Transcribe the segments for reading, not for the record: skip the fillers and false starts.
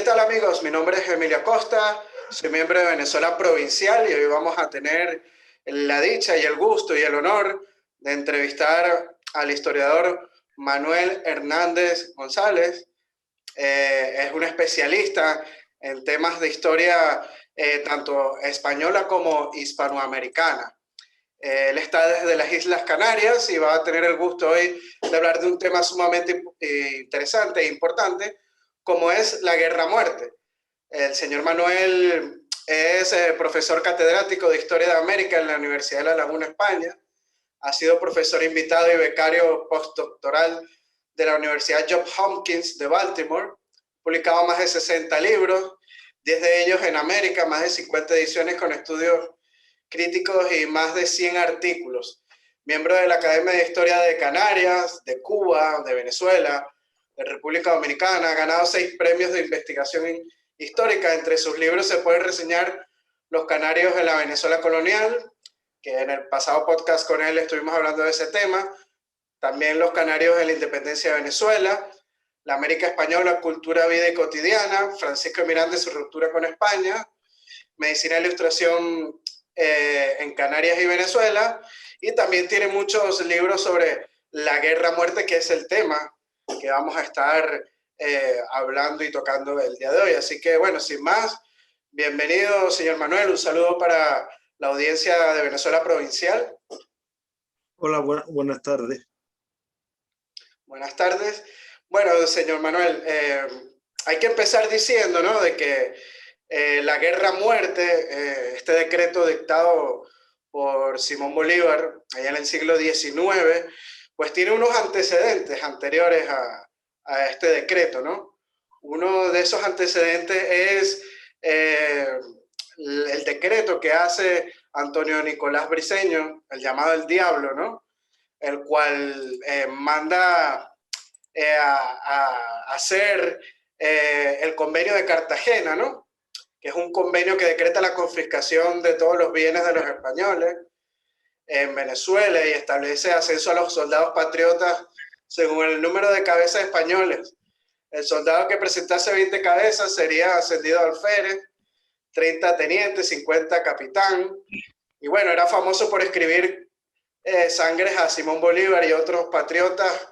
tal amigos? Mi nombre es Emilio Acosta, soy miembro de Venezuela Provincial y hoy vamos a tener la dicha y el gusto y el honor de entrevistar al historiador Manuel Hernández González. Es un especialista en temas de historia tanto española como hispanoamericana. Él está desde las Islas Canarias y va a tener el gusto hoy de hablar de un tema sumamente interesante e importante, como es la guerra-muerte. El señor Manuel es profesor catedrático de Historia de América en la Universidad de La Laguna, España. Ha sido profesor invitado y becario postdoctoral de la Universidad Johns Hopkins de Baltimore. Publicado más de 60 libros, 10 de ellos en América, más de 50 ediciones con estudios críticos y más de 100 artículos. Miembro de la Academia de Historia de Canarias, de Cuba, de Venezuela, de República Dominicana. Ha ganado 6 premios de investigación histórica. Entre sus libros se pueden reseñar Los Canarios en la Venezuela colonial, que en el pasado podcast con él estuvimos hablando de ese tema. También Los Canarios en la Independencia de Venezuela, La América Española, Cultura, Vida y Cotidiana, Francisco Miranda y su ruptura con España, Medicina e Ilustración en Canarias y Venezuela, y también tiene muchos libros sobre la guerra-muerte, que es el tema que vamos a estar hablando y tocando el día de hoy. Así que, bueno, sin más, bienvenido, señor Manuel. Un saludo para la audiencia de Venezuela Provincial. Hola, buenas tardes. Buenas tardes. Bueno, señor Manuel, hay que empezar diciendo, ¿no?, de que la guerra-muerte, este decreto dictado por Simón Bolívar allá en el siglo XIX, pues tiene unos antecedentes anteriores a este decreto, ¿no? Uno de esos antecedentes es el decreto que hace Antonio Nicolás Briceño, el llamado el Diablo, ¿no?, el cual manda a hacer el convenio de Cartagena, ¿no?, que es un convenio que decreta la confiscación de todos los bienes de los españoles en Venezuela y establece ascenso a los soldados patriotas según el número de cabezas españoles. El soldado que presentase 20 cabezas sería ascendido a alférez, 30 teniente, 50 capitán. Y bueno, era famoso por escribir sangres a Simón Bolívar y otros patriotas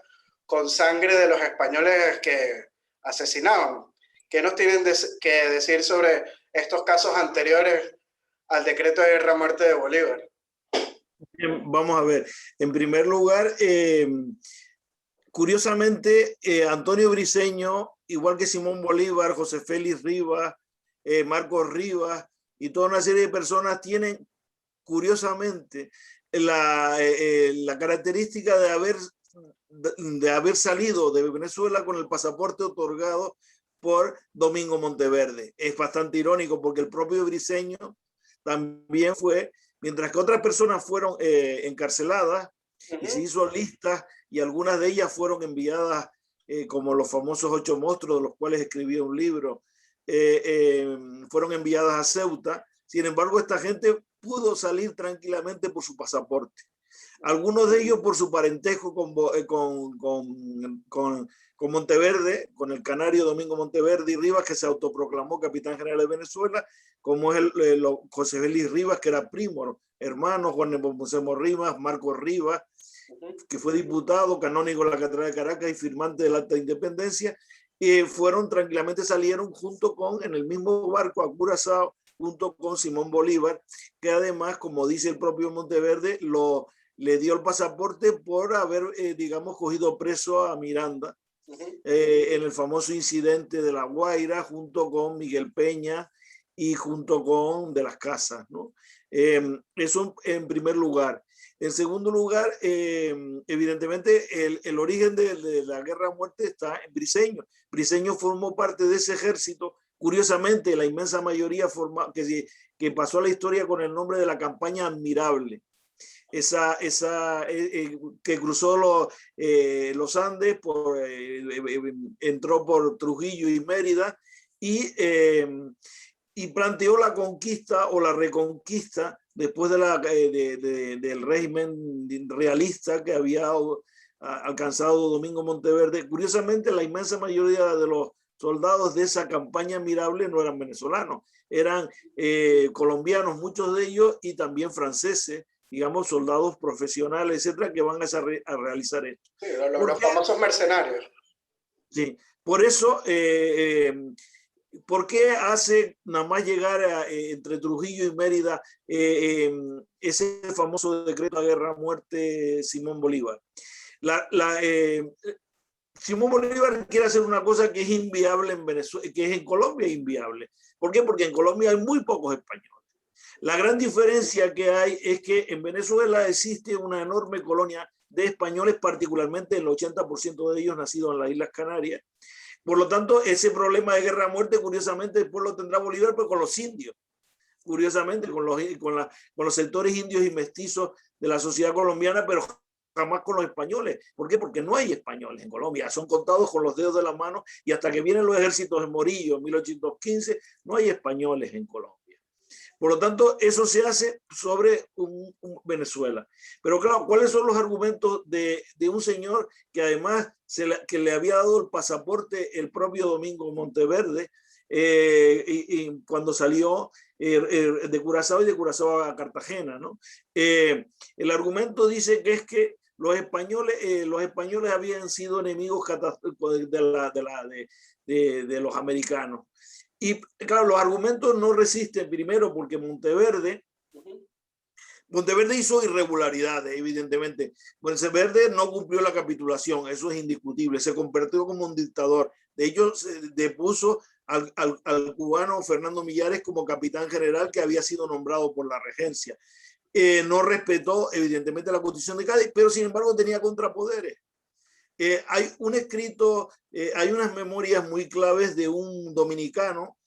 con sangre de los españoles que asesinaban. ¿Qué nos tienen que decir sobre estos casos anteriores al decreto de guerra-muerte de Bolívar? Vamos a ver. En primer lugar, curiosamente, Antonio Briceño, igual que Simón Bolívar, José Félix Rivas, Marcos Rivas y toda una serie de personas tienen, curiosamente, la característica de haber salido de Venezuela con el pasaporte otorgado por Domingo Monteverde. Es bastante irónico porque el propio Briceño también fue, mientras que otras personas fueron encarceladas y se hizo listas y algunas de ellas fueron enviadas como los famosos 8 monstruos de los cuales escribía un libro, fueron enviadas a Ceuta. Sin embargo, esta gente pudo salir tranquilamente por su pasaporte. Algunos de ellos por su parentesco con Monteverde, con el canario Domingo Monteverde y Rivas, que se autoproclamó capitán general de Venezuela, como es José Félix Rivas, que era primo hermano, Juan Nepomuceno Rivas, Marcos Rivas, que fue diputado, canónigo de la Catedral de Caracas y firmante del Acta de Independencia, y salieron junto con, en el mismo barco a Curazao, junto con Simón Bolívar, que además, como dice el propio Monteverde, le dio el pasaporte por haber, digamos, cogido preso a Miranda en el famoso incidente de La Guaira, junto con Miguel Peña y junto con De las Casas, ¿no? Eso en primer lugar. En segundo lugar, evidentemente, el origen de la guerra-muerte está en Briceño. Briceño formó parte de ese ejército. Curiosamente, la inmensa mayoría que pasó a la historia con el nombre de la campaña Admirable. Que cruzó los Andes, entró por Trujillo y Mérida y planteó la conquista o la reconquista después del régimen realista que había alcanzado Domingo Monteverde. Curiosamente, la inmensa mayoría de los soldados de esa campaña admirable no eran venezolanos, eran colombianos, muchos de ellos, y también franceses, digamos, soldados profesionales, etcétera, que van a realizar esto. Sí, los famosos mercenarios. Sí, por eso, ¿por qué hace nada más llegar entre Trujillo y Mérida ese famoso decreto de guerra-muerte Simón Bolívar? Simón Bolívar quiere hacer una cosa que es inviable en Venezuela, que es en Colombia inviable. ¿Por qué? Porque en Colombia hay muy pocos españoles. La gran diferencia que hay es que en Venezuela existe una enorme colonia de españoles, particularmente el 80% de ellos nacidos en las Islas Canarias. Por lo tanto, ese problema de guerra a muerte, curiosamente, después lo tendrá Bolívar, pero con los indios. Curiosamente, con los sectores indios y mestizos de la sociedad colombiana, pero jamás con los españoles. ¿Por qué? Porque no hay españoles en Colombia. Son contados con los dedos de la mano, y hasta que vienen los ejércitos de Morillo en 1815, no hay españoles en Colombia. Por lo tanto, eso se hace sobre Venezuela. Pero claro, ¿cuáles son los argumentos de un señor que además que le había dado el pasaporte el propio Domingo Monteverde y cuando salió de Curazao y de Curazao a Cartagena, ¿no? El argumento dice que es que los españoles habían sido enemigos de los americanos. Y claro, los argumentos no resisten, primero porque Monteverde hizo irregularidades, evidentemente. Monteverde no cumplió la capitulación, eso es indiscutible, se convirtió como un dictador. De hecho, se depuso al cubano Fernando Millares como capitán general, que había sido nombrado por la regencia. No respetó, evidentemente, la Constitución de Cádiz, pero sin embargo tenía contrapoderes. Hay un escrito, hay unas memorias muy claves de un dominicano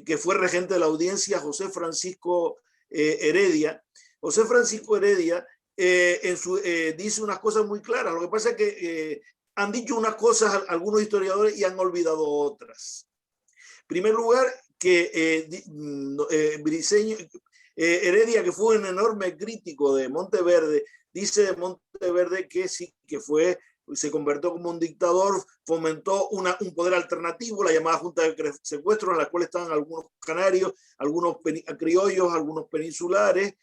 que fue regente de la Audiencia, José Francisco Heredia. José Francisco Heredia dice unas cosas muy claras. Lo que pasa es que han dicho unas cosas algunos historiadores y han olvidado otras. En primer lugar, que Briceño, Heredia, que fue un enorme crítico de Monteverde, dice de Monteverde que sí, que se convirtió como un dictador, fomentó un poder alternativo, la llamada Junta de Secuestros, en la cual estaban algunos canarios, algunos criollos, algunos peninsulares,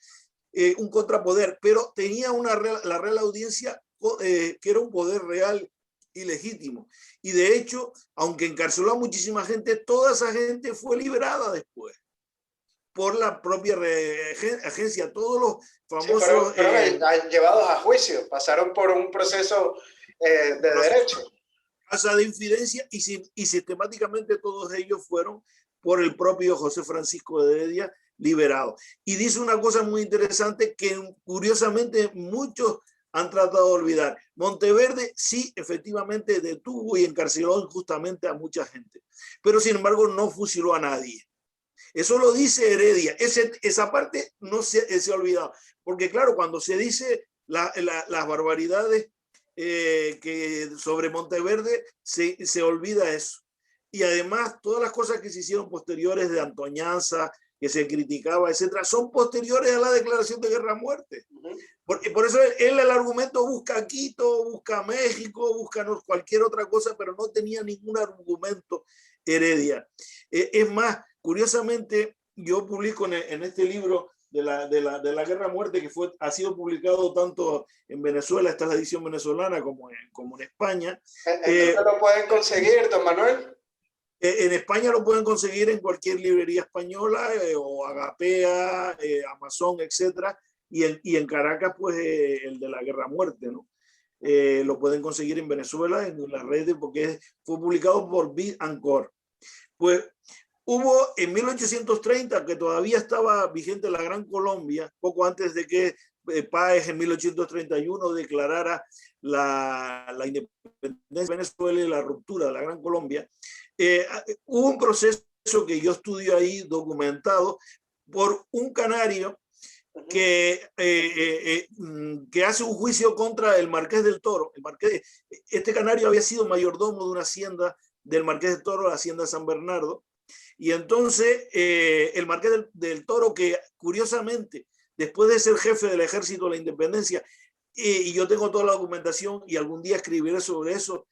un contrapoder, pero tenía la Real Audiencia, que era un poder real y legítimo. Y de hecho, aunque encarceló a muchísima gente, toda esa gente fue liberada después por la propia agencia. Todos los famosos... Sí, fueron llevados a juicio, pasaron por un proceso de derecho. Casa de infidencia, y sistemáticamente todos ellos fueron por el propio José Francisco de Heredia liberados. Y dice una cosa muy interesante que curiosamente muchos han tratado de olvidar. Monteverde sí, efectivamente, detuvo y encarceló injustamente a mucha gente, pero sin embargo no fusiló a nadie. Eso lo dice Heredia. Esa parte no se ha olvidado, porque claro, cuando se dice las barbaridades que sobre Monteverde, se olvida eso. Y además, todas las cosas que se hicieron posteriores de Antoñanza, que se criticaba, etcétera, son posteriores a la declaración de guerra a muerte. Por eso él el argumento busca a Quito, busca a México, busca cualquier otra cosa, pero no tenía ningún argumento Heredia. Es más, curiosamente, yo publico en este libro de la guerra a muerte, que ha sido publicado tanto en Venezuela, esta es la edición venezolana, como en España. ¿Dónde lo pueden conseguir, don Manuel? En España lo pueden conseguir en cualquier librería española, o Agapea, Amazon, etcétera. Y en Caracas, pues el de la guerra a muerte, ¿no? Lo pueden conseguir en Venezuela, en las redes, porque fue publicado por Bit&Core. Pues hubo en 1830, que todavía estaba vigente la Gran Colombia, poco antes de que Páez en 1831 declarara la independencia de Venezuela y la ruptura de la Gran Colombia. Hubo un proceso que yo estudio ahí documentado por un canario que hace un juicio contra el Marqués del Toro. Este canario había sido mayordomo de una hacienda del Marqués del Toro, la hacienda San Bernardo, y entonces el Marqués del Toro, que curiosamente, después de ser jefe del Ejército de la Independencia, y yo tengo toda la documentación y algún día escribiré sobre eso,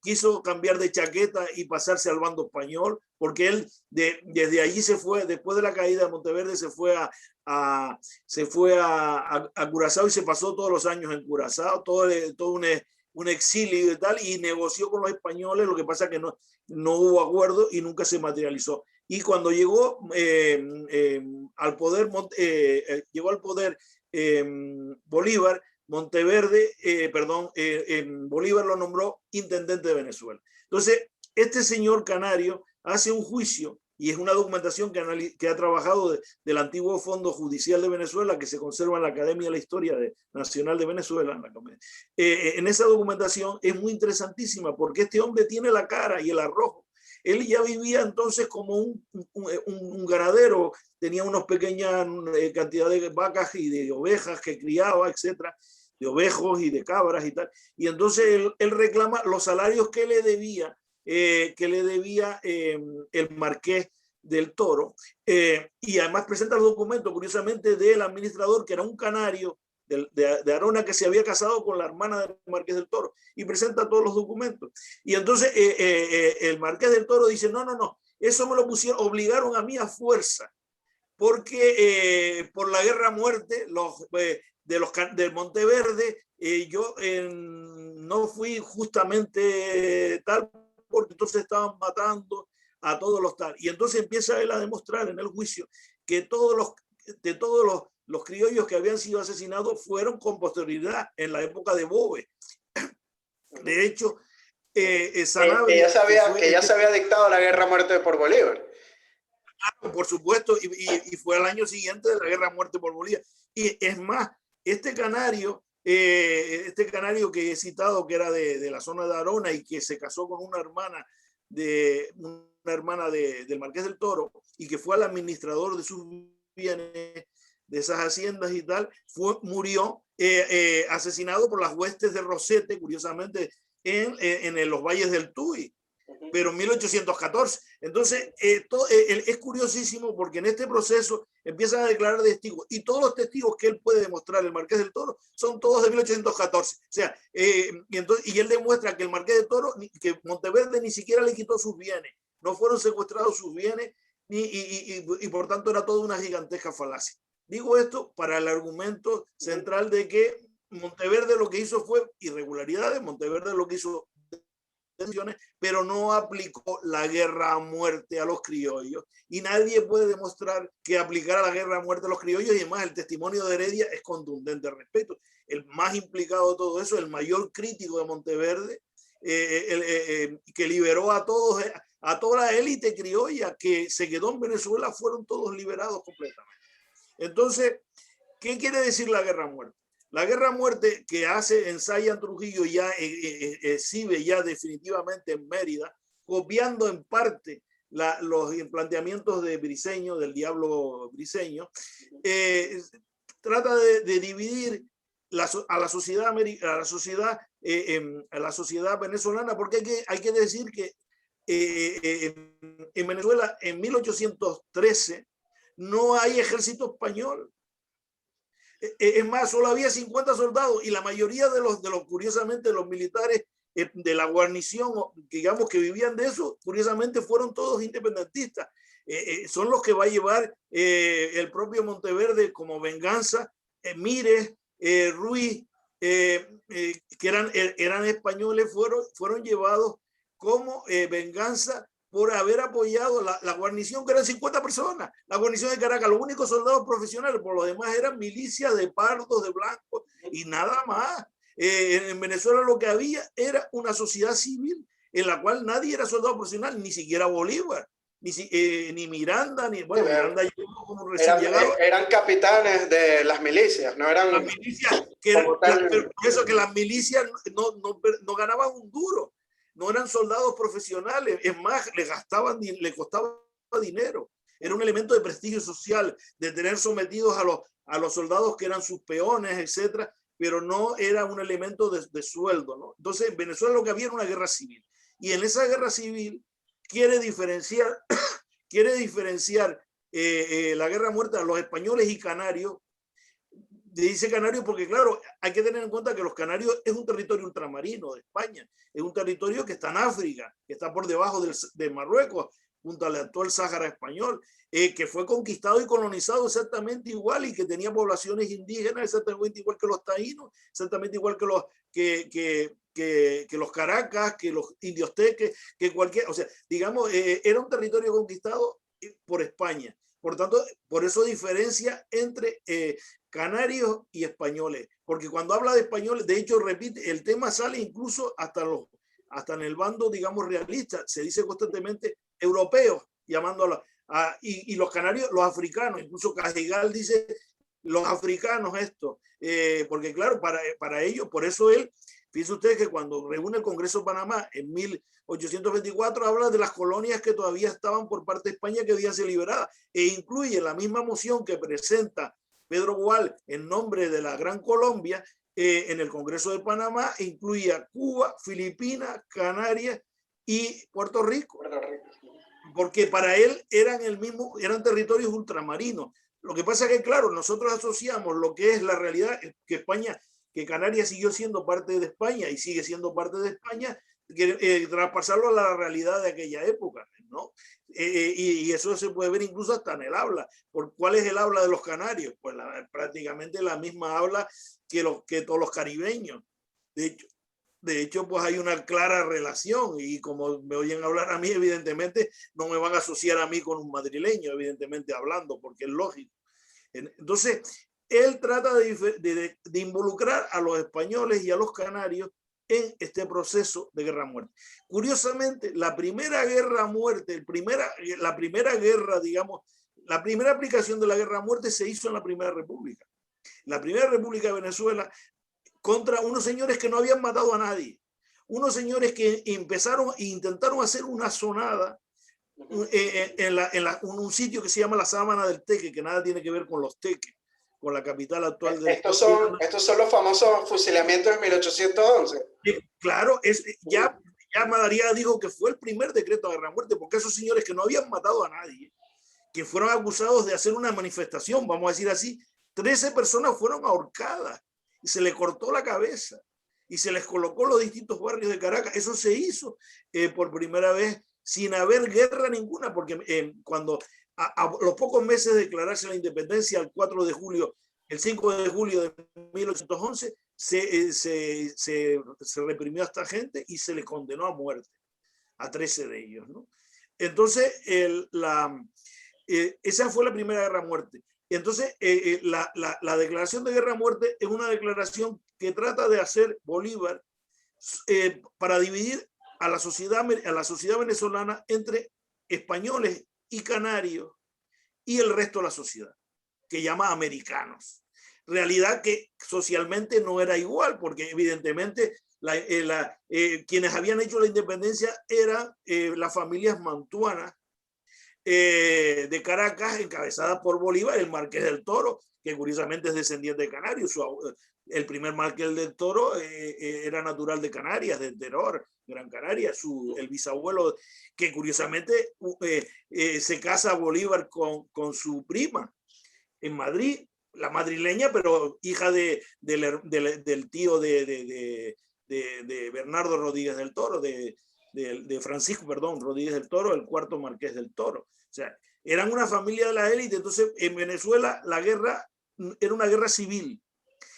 quiso cambiar de chaqueta y pasarse al bando español, porque él desde allí se fue, después de la caída de Monteverde, se fue a Curazao y se pasó todos los años en Curazao, todo un exilio y tal, y negoció con los españoles, lo que pasa es que no hubo acuerdo y nunca se materializó. Y cuando llegó al poder, Bolívar, Bolívar lo nombró intendente de Venezuela. Entonces, este señor canario hace un juicio, y es una documentación que ha trabajado del antiguo Fondo Judicial de Venezuela, que se conserva en la Academia de la Historia Nacional de Venezuela. En esa documentación es muy interesantísima, porque este hombre tiene la cara y el arrojo. Él ya vivía entonces como un ganadero, tenía unas pequeñas cantidades de vacas y de ovejas que criaba, etcétera, de ovejos y de cabras y tal. Y entonces él reclama los salarios que le debía el Marqués del Toro, y además presenta los documentos, curiosamente, del administrador, que era un canario de Arona, que se había casado con la hermana del Marqués del Toro, y presenta todos los documentos. Y entonces el Marqués del Toro dice, no, eso me lo obligaron a mí a fuerza, porque por la guerra a muerte de Monteverde, yo no fui justamente tal, porque entonces estaban matando a todos los tal. Y entonces empieza él a demostrar en el juicio que todos los criollos que habían sido asesinados fueron con posterioridad en la época de Bove. De hecho, Sanabria, que ya se había dictado la guerra a muerte por Bolívar. Por supuesto, y fue al año siguiente de la guerra a muerte por Bolívar. Y es más, este canario que he citado, que era de la zona de Arona y que se casó con una hermana del Marqués del Toro, y que fue al administrador de sus bienes, de esas haciendas y tal, murió asesinado por las huestes de Rosete, curiosamente, en los valles del Tuy, pero en 1814. Entonces, es curiosísimo, porque en este proceso empiezan a declarar testigos, y todos los testigos que él puede demostrar, el Marqués del Toro, son todos de 1814. O sea, y él demuestra que el Marqués del Toro, que Monteverde ni siquiera le quitó sus bienes, no fueron secuestrados sus bienes, y por tanto era toda una gigantesca falacia. Digo esto para el argumento central de que Monteverde lo que hizo fue irregularidades, Monteverde lo que hizo, pero no aplicó la guerra a muerte a los criollos, y nadie puede demostrar que aplicara la guerra a muerte a los criollos, y además el testimonio de Heredia es contundente al respecto. El más implicado de todo eso, el mayor crítico de Monteverde, que liberó a todos, a toda la élite criolla que se quedó en Venezuela, fueron todos liberados completamente. Entonces, ¿qué quiere decir la guerra a muerte? La guerra a muerte que ensaya en Trujillo, ya exhibe ya definitivamente en Mérida, copiando en parte los planteamientos de Briceño, del diablo Briceño, trata de dividir a la sociedad venezolana, porque hay que decir que en Venezuela en 1813 no hay ejército español. Es más, solo había 50 soldados, y la mayoría de los curiosamente, los militares de la guarnición, digamos, que vivían de eso, curiosamente fueron todos independentistas. Son los que va a llevar el propio Monteverde como venganza. Mires, Ruiz, que eran españoles, fueron llevados como venganza por haber apoyado la guarnición, que eran 50 personas, la guarnición de Caracas. Los únicos soldados profesionales, por lo demás, eran milicias de pardos, de blancos, y nada más. En Venezuela lo que había era una sociedad civil en la cual nadie era soldado profesional, ni siquiera Bolívar, ni Miranda, Miranda llegó como recién llegado. Eran capitanes de las milicias, no eran... Las milicias, por eso que las milicias no ganaban un duro. No eran soldados profesionales, es más, le costaba dinero. Era un elemento de prestigio social, de tener sometidos a los soldados que eran sus peones, etcétera, pero no era un elemento de sueldo, ¿no? Entonces, en Venezuela lo que había era una guerra civil. Y en esa guerra civil quiere diferenciar la guerra a muerte a los españoles y canarios dice Canario porque, claro, hay que tener en cuenta que los Canarios es un territorio ultramarino de España, es un territorio que está en África, que está por debajo de Marruecos, junto al actual Sáhara español, que fue conquistado y colonizado exactamente igual y que tenía poblaciones indígenas exactamente igual que los taínos, exactamente igual que los caracas, que los indios teques, que cualquier, o sea, digamos, era un territorio conquistado por España. Por tanto, por eso diferencia entre canarios y españoles, porque cuando habla de españoles, de hecho, repite, el tema sale incluso hasta en el bando, digamos, realista, se dice constantemente europeos, llamándolos, y los canarios, los africanos, incluso Cajigal dice los africanos esto, porque claro, para ellos, por eso él, fíjense ustedes que cuando reúne el Congreso de Panamá en 1824 habla de las colonias que todavía estaban por parte de España que debían ser liberadas, e incluye la misma moción que presenta Pedro Gual en nombre de la Gran Colombia en el Congreso de Panamá, incluía Cuba, Filipinas, Canarias y Puerto Rico, porque para él eran territorios ultramarinos. Lo que pasa es que, claro, nosotros asociamos lo que es la realidad, que Canarias siguió siendo parte de España y sigue siendo parte de España, traspasarlo a la realidad de aquella época, ¿no? Y eso se puede ver incluso hasta en el habla. ¿Cuál es el habla de los canarios? Pues prácticamente la misma habla que todos los caribeños. De hecho, pues hay una clara relación y como me oyen hablar a mí, evidentemente no me van a asociar a mí con un madrileño, evidentemente hablando, porque es lógico. Entonces, él trata de involucrar a los españoles y a los canarios en este proceso de guerra-muerte. Curiosamente, la primera guerra-muerte, la primera guerra, digamos, la primera aplicación de la guerra-muerte se hizo en la Primera República. La Primera República de Venezuela, contra unos señores que no habían matado a nadie, unos señores que intentaron hacer una sonada en un sitio que se llama la Sábana del Teque, que nada tiene que ver con los Teques, con la capital actual del estos son los famosos fusilamientos de 1811. Claro, ya Madariaga dijo que fue el primer decreto de guerra-muerte, porque esos señores que no habían matado a nadie, que fueron acusados de hacer una manifestación, vamos a decir así, 13 personas fueron ahorcadas y se les cortó la cabeza y se les colocó en los distintos barrios de Caracas. Eso se hizo por primera vez sin haber guerra ninguna, porque cuando a los pocos meses de declararse la independencia, el 5 de julio de 1811, se reprimió a esta gente y se les condenó a muerte, a 13 de ellos, ¿no? Entonces, esa fue la primera guerra-muerte. Entonces, la declaración de guerra-muerte es una declaración que trata de hacer Bolívar para dividir a la sociedad venezolana entre españoles y canarios y el resto de la sociedad, que llama americanos. Realidad que socialmente no era igual, porque evidentemente quienes habían hecho la independencia eran las familias mantuanas de Caracas, encabezadas por Bolívar, el Marqués del Toro, que curiosamente es descendiente de Canarios. El primer Marqués del Toro era natural de Canarias, de Teror, Gran Canaria. El bisabuelo, que curiosamente se casa Bolívar con su prima en Madrid, la madrileña, pero hija del tío de Bernardo Rodríguez del Toro, de Francisco, perdón, Rodríguez del Toro, el cuarto Marqués del Toro. O sea, eran una familia de la élite. Entonces, en Venezuela la guerra era una guerra civil,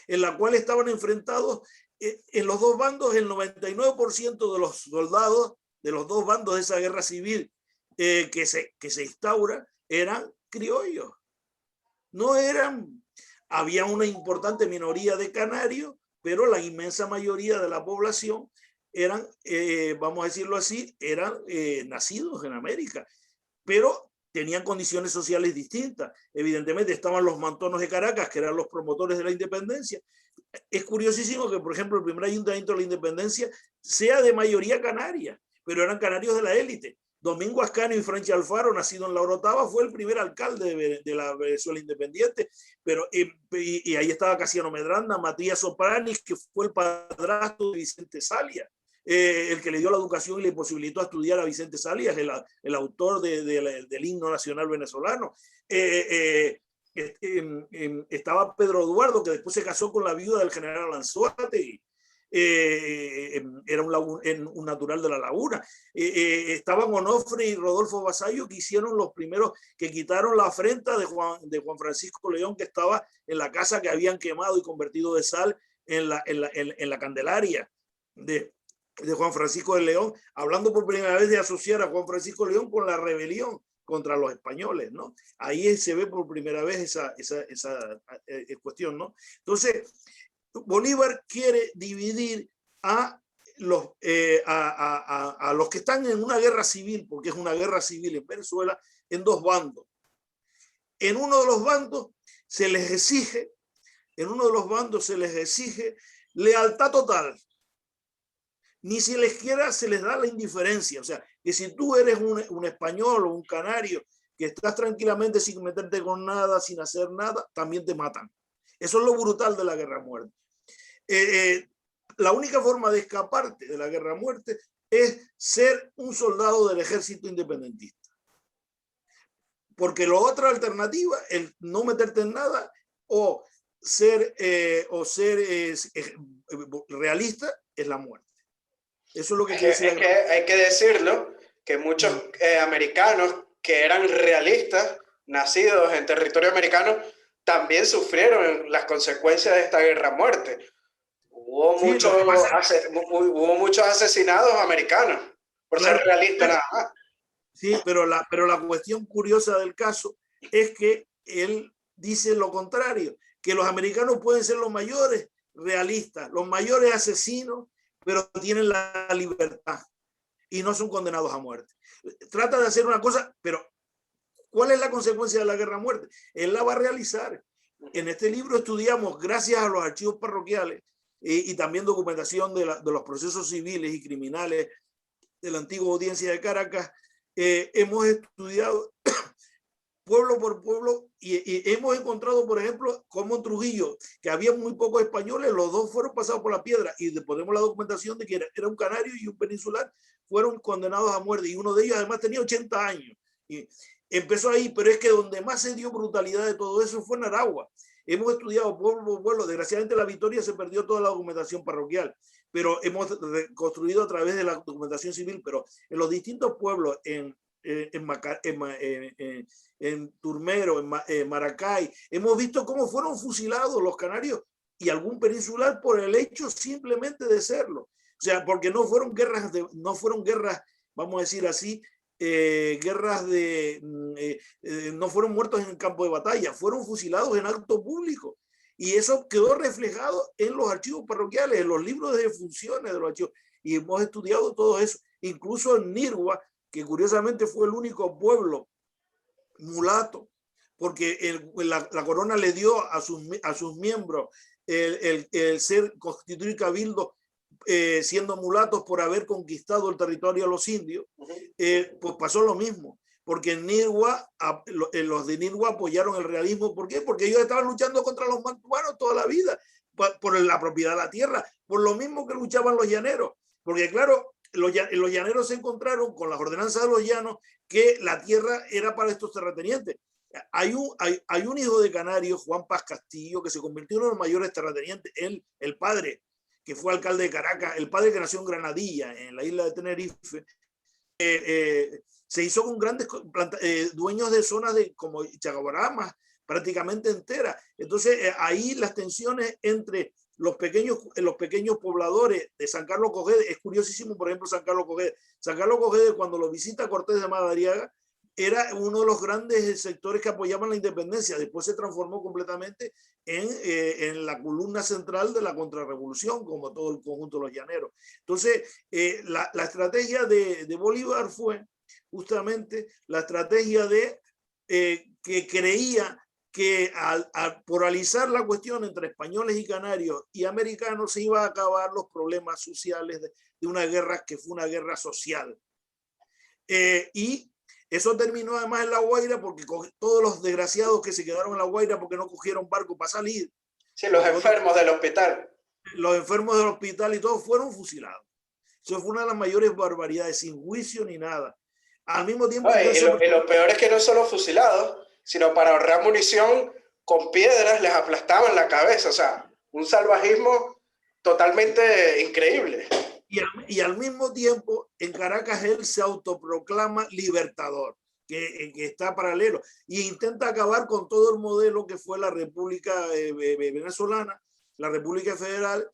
en la cual estaban enfrentados en los dos bandos. El 99% de los soldados de los dos bandos de esa guerra civil que se instaura eran criollos. No eran, había una importante minoría de canarios, pero la inmensa mayoría de la población eran, vamos a decirlo así, eran nacidos en América, pero tenían condiciones sociales distintas. Evidentemente estaban los mantonos de Caracas, que eran los promotores de la independencia. Es curiosísimo que, por ejemplo, el primer ayuntamiento de la independencia sea de mayoría canaria, pero eran canarios de la élite. Domingo Ascanio y Franchi Alfaro, nacido en La Orotava, fue el primer alcalde de la Venezuela independiente, pero y ahí estaba Casiano Medranda, Matías Sopranis, que fue el padrastro de Vicente Salia, el que le dio la educación y le posibilitó estudiar a Vicente Salia, el autor del himno nacional venezolano. estaba Pedro Eduardo, que después se casó con la viuda del general Anzoátegui. Era un natural de la laguna. Estaban Onofre y Rodolfo Vasallo, que hicieron los primeros, que quitaron la afrenta de Juan Francisco León, que estaba en la casa que habían quemado y convertido de sal en la Candelaria de Juan Francisco de León, hablando por primera vez de asociar a Juan Francisco León con la rebelión contra los españoles, ¿no? Ahí se ve por primera vez esa cuestión, ¿no? Entonces, Bolívar quiere dividir a los que están en una guerra civil, porque es una guerra civil en Venezuela, en dos bandos. En uno de los bandos se les exige lealtad total. Ni si les quiera se les da la indiferencia. O sea, que si tú eres un español o un canario que estás tranquilamente sin meterte con nada, sin hacer nada, también te matan. Eso es lo brutal de la guerra a muerte. La única forma de escaparte de la guerra a muerte es ser un soldado del ejército independentista. Porque la otra alternativa, el no meterte en nada o ser realista, es la muerte. Eso es lo que quiere decir. Es que hay que decirlo, que muchos americanos que eran realistas, nacidos en territorio americano, también sufrieron las consecuencias de esta guerra a muerte. Hubo muchos asesinados americanos por ser realistas nada más. Sí, pero la cuestión curiosa del caso es que él dice lo contrario, que los americanos pueden ser los mayores realistas, los mayores asesinos, pero tienen la libertad y no son condenados a muerte. Trata de hacer una cosa, pero ¿cuál es la consecuencia de la guerra a muerte? Él la va a realizar. En este libro estudiamos, gracias a los archivos parroquiales y también documentación de los procesos civiles y criminales de la antigua audiencia de Caracas, hemos estudiado pueblo por pueblo y hemos encontrado, por ejemplo, como en Trujillo, que había muy pocos españoles, los dos fueron pasados por la piedra y ponemos la documentación de que era un canario y un peninsular, fueron condenados a muerte y uno de ellos además tenía 80 años. Y empezó ahí, pero es que donde más se dio brutalidad de todo eso fue en Aragua. Hemos estudiado pueblo por pueblo, desgraciadamente la Victoria se perdió toda la documentación parroquial, pero hemos reconstruido a través de la documentación civil, pero en los distintos pueblos, en Turmero, en Maracay, hemos visto cómo fueron fusilados los canarios y algún peninsular por el hecho simplemente de serlo. O sea, porque no fueron guerras, vamos a decir así, no fueron muertos en el campo de batalla, fueron fusilados en acto público. Y eso quedó reflejado en los archivos parroquiales, en los libros de defunciones de los archivos. Y hemos estudiado todo eso, incluso en Nirgua, que curiosamente fue el único pueblo mulato, porque la corona le dio a sus miembros el ser constituir cabildo, siendo mulatos por haber conquistado el territorio a los indios. Pues pasó lo mismo, porque en Nirgua, los de Nirgua apoyaron el realismo. ¿Por qué? Porque ellos estaban luchando contra los mantuanos toda la vida, por la propiedad de la tierra, por lo mismo que luchaban los llaneros, porque claro, los llaneros se encontraron con las ordenanzas de los llanos que la tierra era para estos terratenientes. Hay un hijo de Canario, Juan Paz Castillo, que se convirtió en uno de los mayores terratenientes, el padre, que fue alcalde de Caracas, el padre que nació en Granadilla, en la isla de Tenerife, se hizo con grandes dueños de zonas como Chagaboramas, prácticamente enteras. Entonces, ahí las tensiones entre los pequeños pobladores de San Carlos Cogede, es curiosísimo, por ejemplo, San Carlos Cogede, cuando lo visita Cortés de Madariaga, era uno de los grandes sectores que apoyaban la independencia. Después se transformó completamente en la columna central de la contrarrevolución, como todo el conjunto de los llaneros. Entonces, la estrategia de Bolívar fue justamente la estrategia de que creía que al polarizar la cuestión entre españoles y canarios y americanos se iba a acabar los problemas sociales de una guerra que fue una guerra social. Y eso terminó además en La Guaira, porque todos los desgraciados que se quedaron en La Guaira porque no cogieron barco para salir. Sí, los enfermos del hospital. Los enfermos del hospital y todos fueron fusilados. Eso fue una de las mayores barbaridades, sin juicio ni nada. Al mismo tiempo... Y lo peor es que no solo fusilados, sino para ahorrar munición, con piedras les aplastaban la cabeza, o sea, un salvajismo totalmente increíble. Y al mismo tiempo, en Caracas él se autoproclama libertador, que está paralelo, e intenta acabar con todo el modelo que fue la República Venezolana, la República Federal,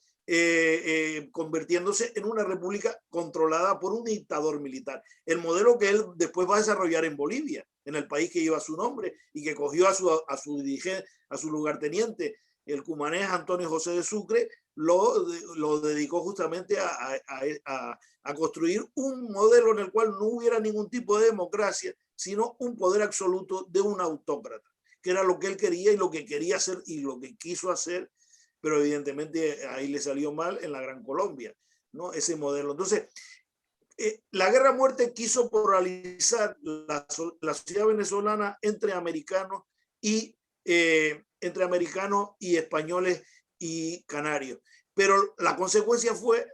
convirtiéndose en una república controlada por un dictador militar. El modelo que él después va a desarrollar en Bolivia, en el país que lleva su nombre y que cogió a su dirigente, a su lugarteniente, el cumanés Antonio José de Sucre, lo dedicó justamente a construir un modelo en el cual no hubiera ningún tipo de democracia, sino un poder absoluto de un autócrata, que era lo que él quería y lo que quería hacer y lo que quiso hacer, pero evidentemente ahí le salió mal en la Gran Colombia, ¿no? Ese modelo. Entonces, la guerra a muerte quiso polarizar la sociedad venezolana entre americanos y españoles y canarios. Pero la consecuencia fue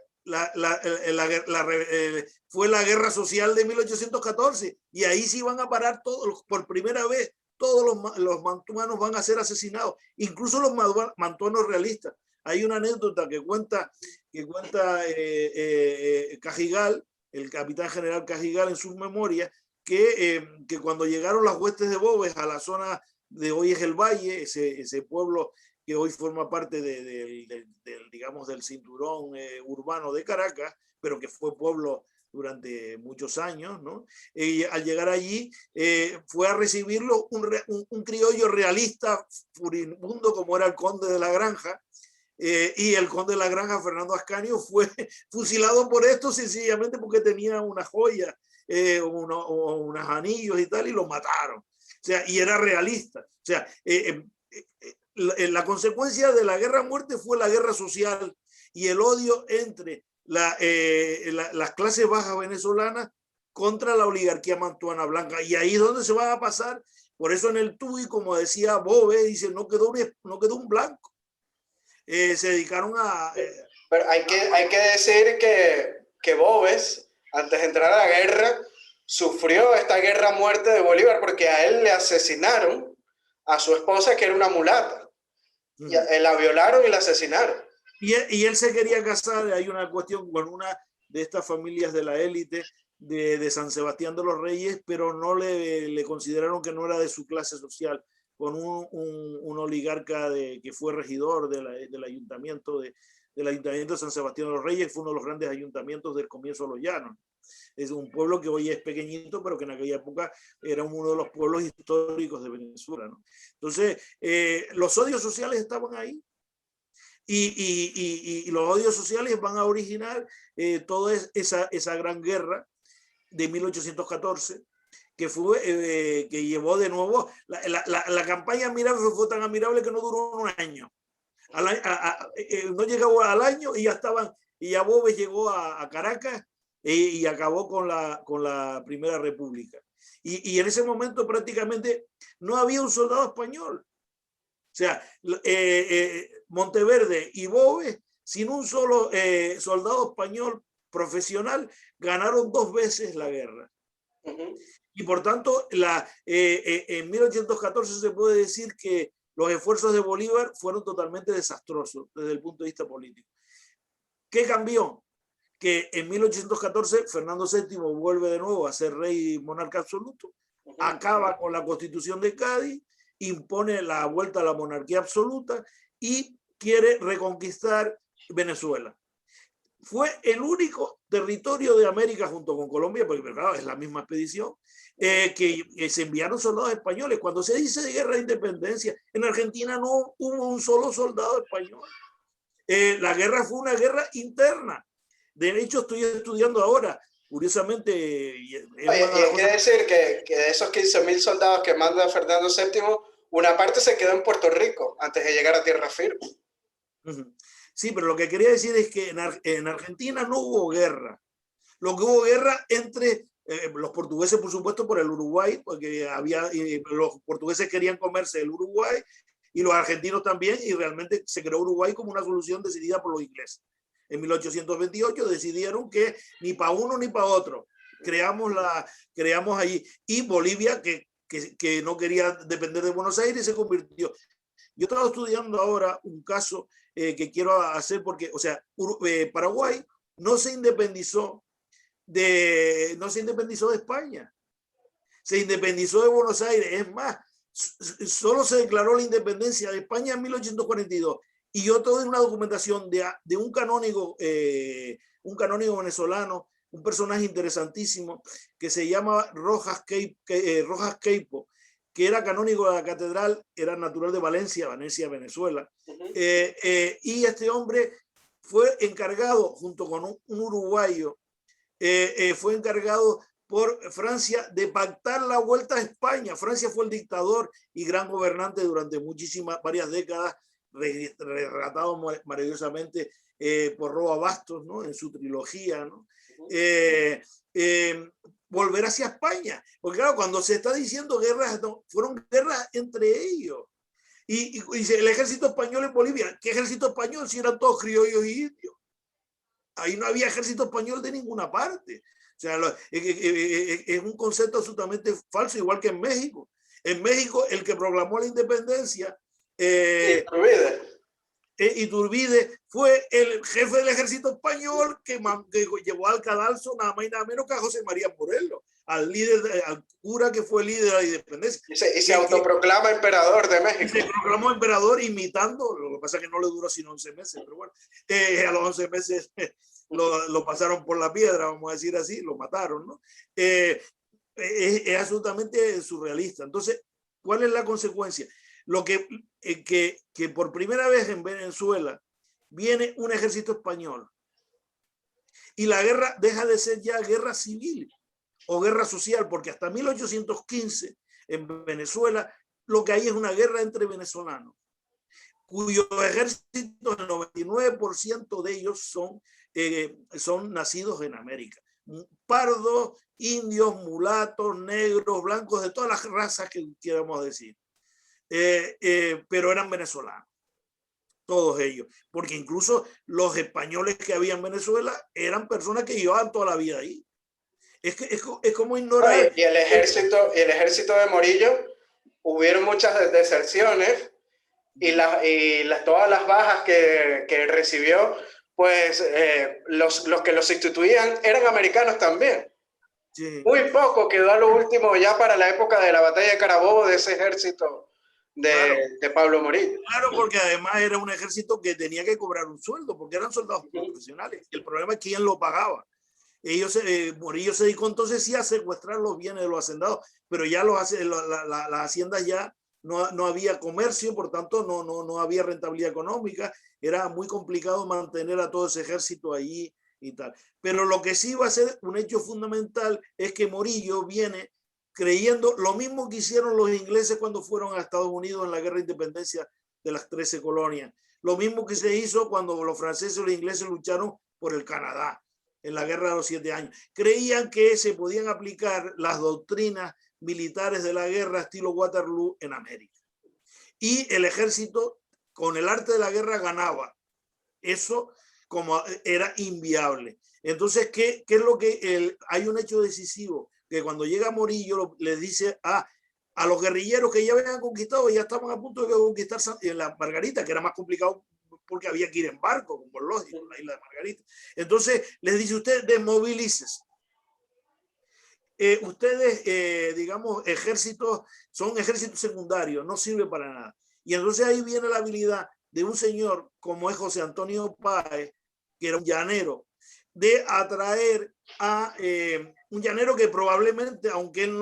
fue la guerra social de 1814 y ahí sí van a parar todos, por primera vez, todos los mantuanos van a ser asesinados, incluso los mantuanos realistas. Hay una anécdota que cuenta Cajigal, el capitán general Cajigal, en sus memorias, que cuando llegaron las huestes de Boves a la zona de hoy es el Valle, ese pueblo que hoy forma parte digamos, del cinturón urbano de Caracas, pero que fue pueblo durante muchos años, ¿no? Al llegar allí fue a recibirlo un criollo realista furibundo como era el conde de la Granja, y el conde de la Granja, Fernando Ascanio, fue fusilado por esto sencillamente porque tenía una joya, unos anillos y tal, y lo mataron. O sea, y era realista. O sea, la consecuencia de la guerra a muerte fue la guerra social y el odio entre las clases bajas venezolanas contra la oligarquía mantuana blanca. Y ahí es donde se va a pasar. Por eso en el TUI, como decía Bove, dice, no quedó un blanco. Se dedicaron a... Pero hay que decir que Boves, antes de entrar a la guerra, sufrió esta guerra a muerte de Bolívar porque a él le asesinaron a su esposa, que era una mulata. Y la violaron y la asesinaron. Y él se quería casar, hay una cuestión con una de estas familias de la élite de San Sebastián de los Reyes, pero no le consideraron que no era de su clase social, con un oligarca que fue regidor del ayuntamiento de San Sebastián de los Reyes, fue uno de los grandes ayuntamientos del comienzo de los llanos. Es un pueblo que hoy es pequeñito, pero que en aquella época era uno de los pueblos históricos de Venezuela, ¿no? Entonces, los odios sociales estaban ahí. Y los odios sociales van a originar toda esa gran guerra de 1814, que llevó de nuevo, la campaña admirable fue tan admirable que no duró un año. No llegó al año y ya Boves llegó a Caracas y acabó con la Primera República. Y en ese momento prácticamente no había un soldado español. O sea, Monteverde y Boves, sin un solo soldado español profesional, ganaron 2 veces la guerra. Y por tanto, en 1814 se puede decir que los esfuerzos de Bolívar fueron totalmente desastrosos desde el punto de vista político. ¿Qué cambió? Que en 1814 Fernando VII vuelve de nuevo a ser rey y monarca absoluto, acaba con la Constitución de Cádiz, impone la vuelta a la monarquía absoluta y quiere reconquistar Venezuela. Fue el único territorio de América junto con Colombia, porque claro, es la misma expedición, que se enviaron soldados españoles. Cuando se dice de guerra de independencia, en Argentina no hubo un solo soldado español. La guerra fue una guerra interna. De hecho, estoy estudiando ahora, curiosamente... Oye, y hay que decir que de esos 15.000 soldados que manda Fernando VII, una parte se quedó en Puerto Rico antes de llegar a tierra firme. Sí, pero lo que quería decir es que en Argentina no hubo guerra. Lo que hubo guerra entre los portugueses, por supuesto, por el Uruguay, porque los portugueses querían comerse el Uruguay y los argentinos también, y realmente se creó Uruguay como una solución decidida por los ingleses. En 1828 decidieron que ni para uno ni para otro. Creamos allí. Y Bolivia, que no quería depender de Buenos Aires, se convirtió. Yo estaba estudiando ahora un caso que quiero hacer porque, o sea, Paraguay no se independizó no se independizó de España, se independizó de Buenos Aires. Es más, solo se declaró la independencia de España en 1842. Y yo te doy una documentación de un canónigo venezolano, un personaje interesantísimo que se llama Rojas Queipo, que era canónigo de la catedral, era natural de Valencia, Venezuela. Y este hombre fue encargado, junto con un uruguayo, fue encargado por Francia de pactar la vuelta a España. Francia fue el dictador y gran gobernante durante varias décadas, retratado maravillosamente por Roa Bastos, ¿no? En su trilogía, ¿no? Volver hacia España, porque claro, cuando se está diciendo guerras, no, fueron guerras entre ellos. Y el ejército español en Bolivia, ¿qué ejército español si eran todos criollos y indios? Ahí no había ejército español de ninguna parte. O sea, es un concepto absolutamente falso, igual que en México. En México, el que proclamó la independencia, Iturbide, fue el jefe del ejército español que llevó al cadalso nada más y nada menos que a José María Morelos, al cura que fue líder de la independencia. Y se autoproclama emperador de México. Se proclamó emperador imitando, lo que pasa es que no le duró sino 11 meses, pero bueno, a los 11 meses lo pasaron por la piedra, vamos a decir así, lo mataron, ¿no? Es absolutamente surrealista. Entonces, ¿cuál es la consecuencia? Lo que por primera vez en Venezuela viene un ejército español y la guerra deja de ser ya guerra civil o guerra social, porque hasta 1815 en Venezuela lo que hay es una guerra entre venezolanos, cuyos ejércitos, el 99% de ellos son nacidos en América. Pardos, indios, mulatos, negros, blancos, de todas las razas que queramos decir. Pero eran venezolanos, todos ellos, porque incluso los españoles que había en Venezuela eran personas que llevaban toda la vida ahí. Es como ignorar. Y el ejército de Morillo, hubieron muchas deserciones y todas las bajas que recibió, pues los que los sustituían eran americanos también. Sí. Muy poco quedó a lo último ya para la época de la batalla de Carabobo de ese ejército de Pablo Morillo. Claro, porque además era un ejército que tenía que cobrar un sueldo, porque eran soldados profesionales. El problema es quién lo pagaba. Morillo se dedicó entonces sí a secuestrar los bienes de los hacendados, pero ya las haciendas ya no había comercio, por tanto no había rentabilidad económica, era muy complicado mantener a todo ese ejército allí y tal. Pero lo que sí va a ser un hecho fundamental es que Morillo viene creyendo lo mismo que hicieron los ingleses cuando fueron a Estados Unidos en la guerra de independencia de las 13 colonias, lo mismo que se hizo cuando los franceses y los ingleses lucharon por el Canadá en la guerra de los 7 años. Creían que se podían aplicar las doctrinas militares de la guerra estilo Waterloo en América. Y el ejército, con el arte de la guerra, ganaba. Eso como era inviable. Entonces, ¿qué es lo que hay un hecho decisivo? Que cuando llega Morillo les dice a los guerrilleros que ya habían conquistado, ya estaban a punto de conquistar la Margarita, que era más complicado porque había que ir en barco, como lógico, la isla de Margarita. Entonces les dice, usted desmovilícese. Ustedes, digamos, son ejércitos secundarios, no sirve para nada. Y entonces ahí viene la habilidad de un señor como es José Antonio Páez, que era un llanero, de atraer a un llanero que probablemente, aunque él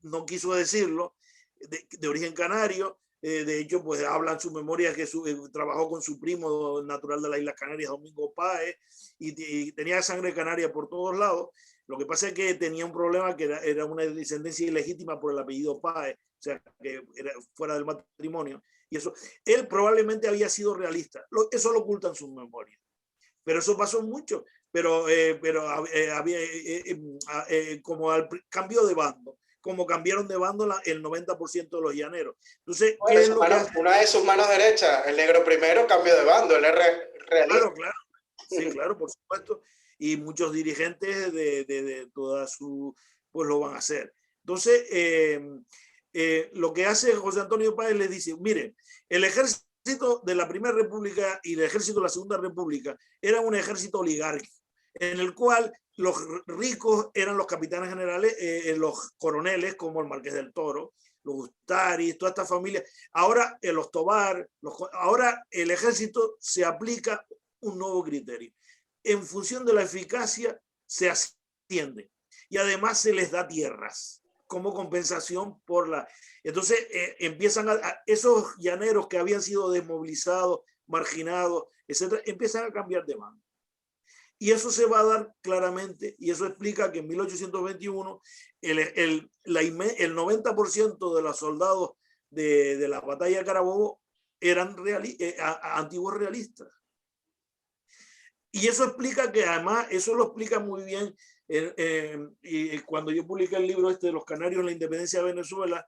no quiso decirlo, de origen canario, de hecho, pues habla en su memoria que trabajó con su primo natural de las Islas Canarias, Domingo Páez, y tenía sangre canaria por todos lados. Lo que pasa es que tenía un problema que era una descendencia ilegítima por el apellido Páez, o sea, que era fuera del matrimonio. Y eso, él probablemente había sido realista. Eso lo oculta en su memoria. Pero eso pasó mucho. Pero había como al cambio de bando, como cambiaron de bando el 90% de los llaneros. Entonces, bueno, ¿qué es lo que una de sus manos derechas, el negro primero, cambio de bando, él es realista. Claro. Sí, claro, por supuesto. Y muchos dirigentes de toda su, pues lo van a hacer. Entonces, lo que hace José Antonio Páez les dice, miren, el ejército de la Primera República y el ejército de la Segunda República era un ejército oligárquico, en el cual los ricos eran los capitanes generales, los coroneles como el Marqués del Toro, los Ustaris, toda esta familia. Ahora los Tobar, ahora el ejército se aplica un nuevo criterio. En función de la eficacia se asciende y además se les da tierras como compensación por la... Entonces empiezan esos llaneros que habían sido desmovilizados, marginados, etcétera, empiezan a cambiar de mando. Y eso se va a dar claramente, y eso explica que en 1821 el 90% de los soldados de la batalla de Carabobo eran antiguos realistas. Y eso explica que además, eso lo explica muy bien y cuando yo publiqué el libro de los canarios en la independencia de Venezuela,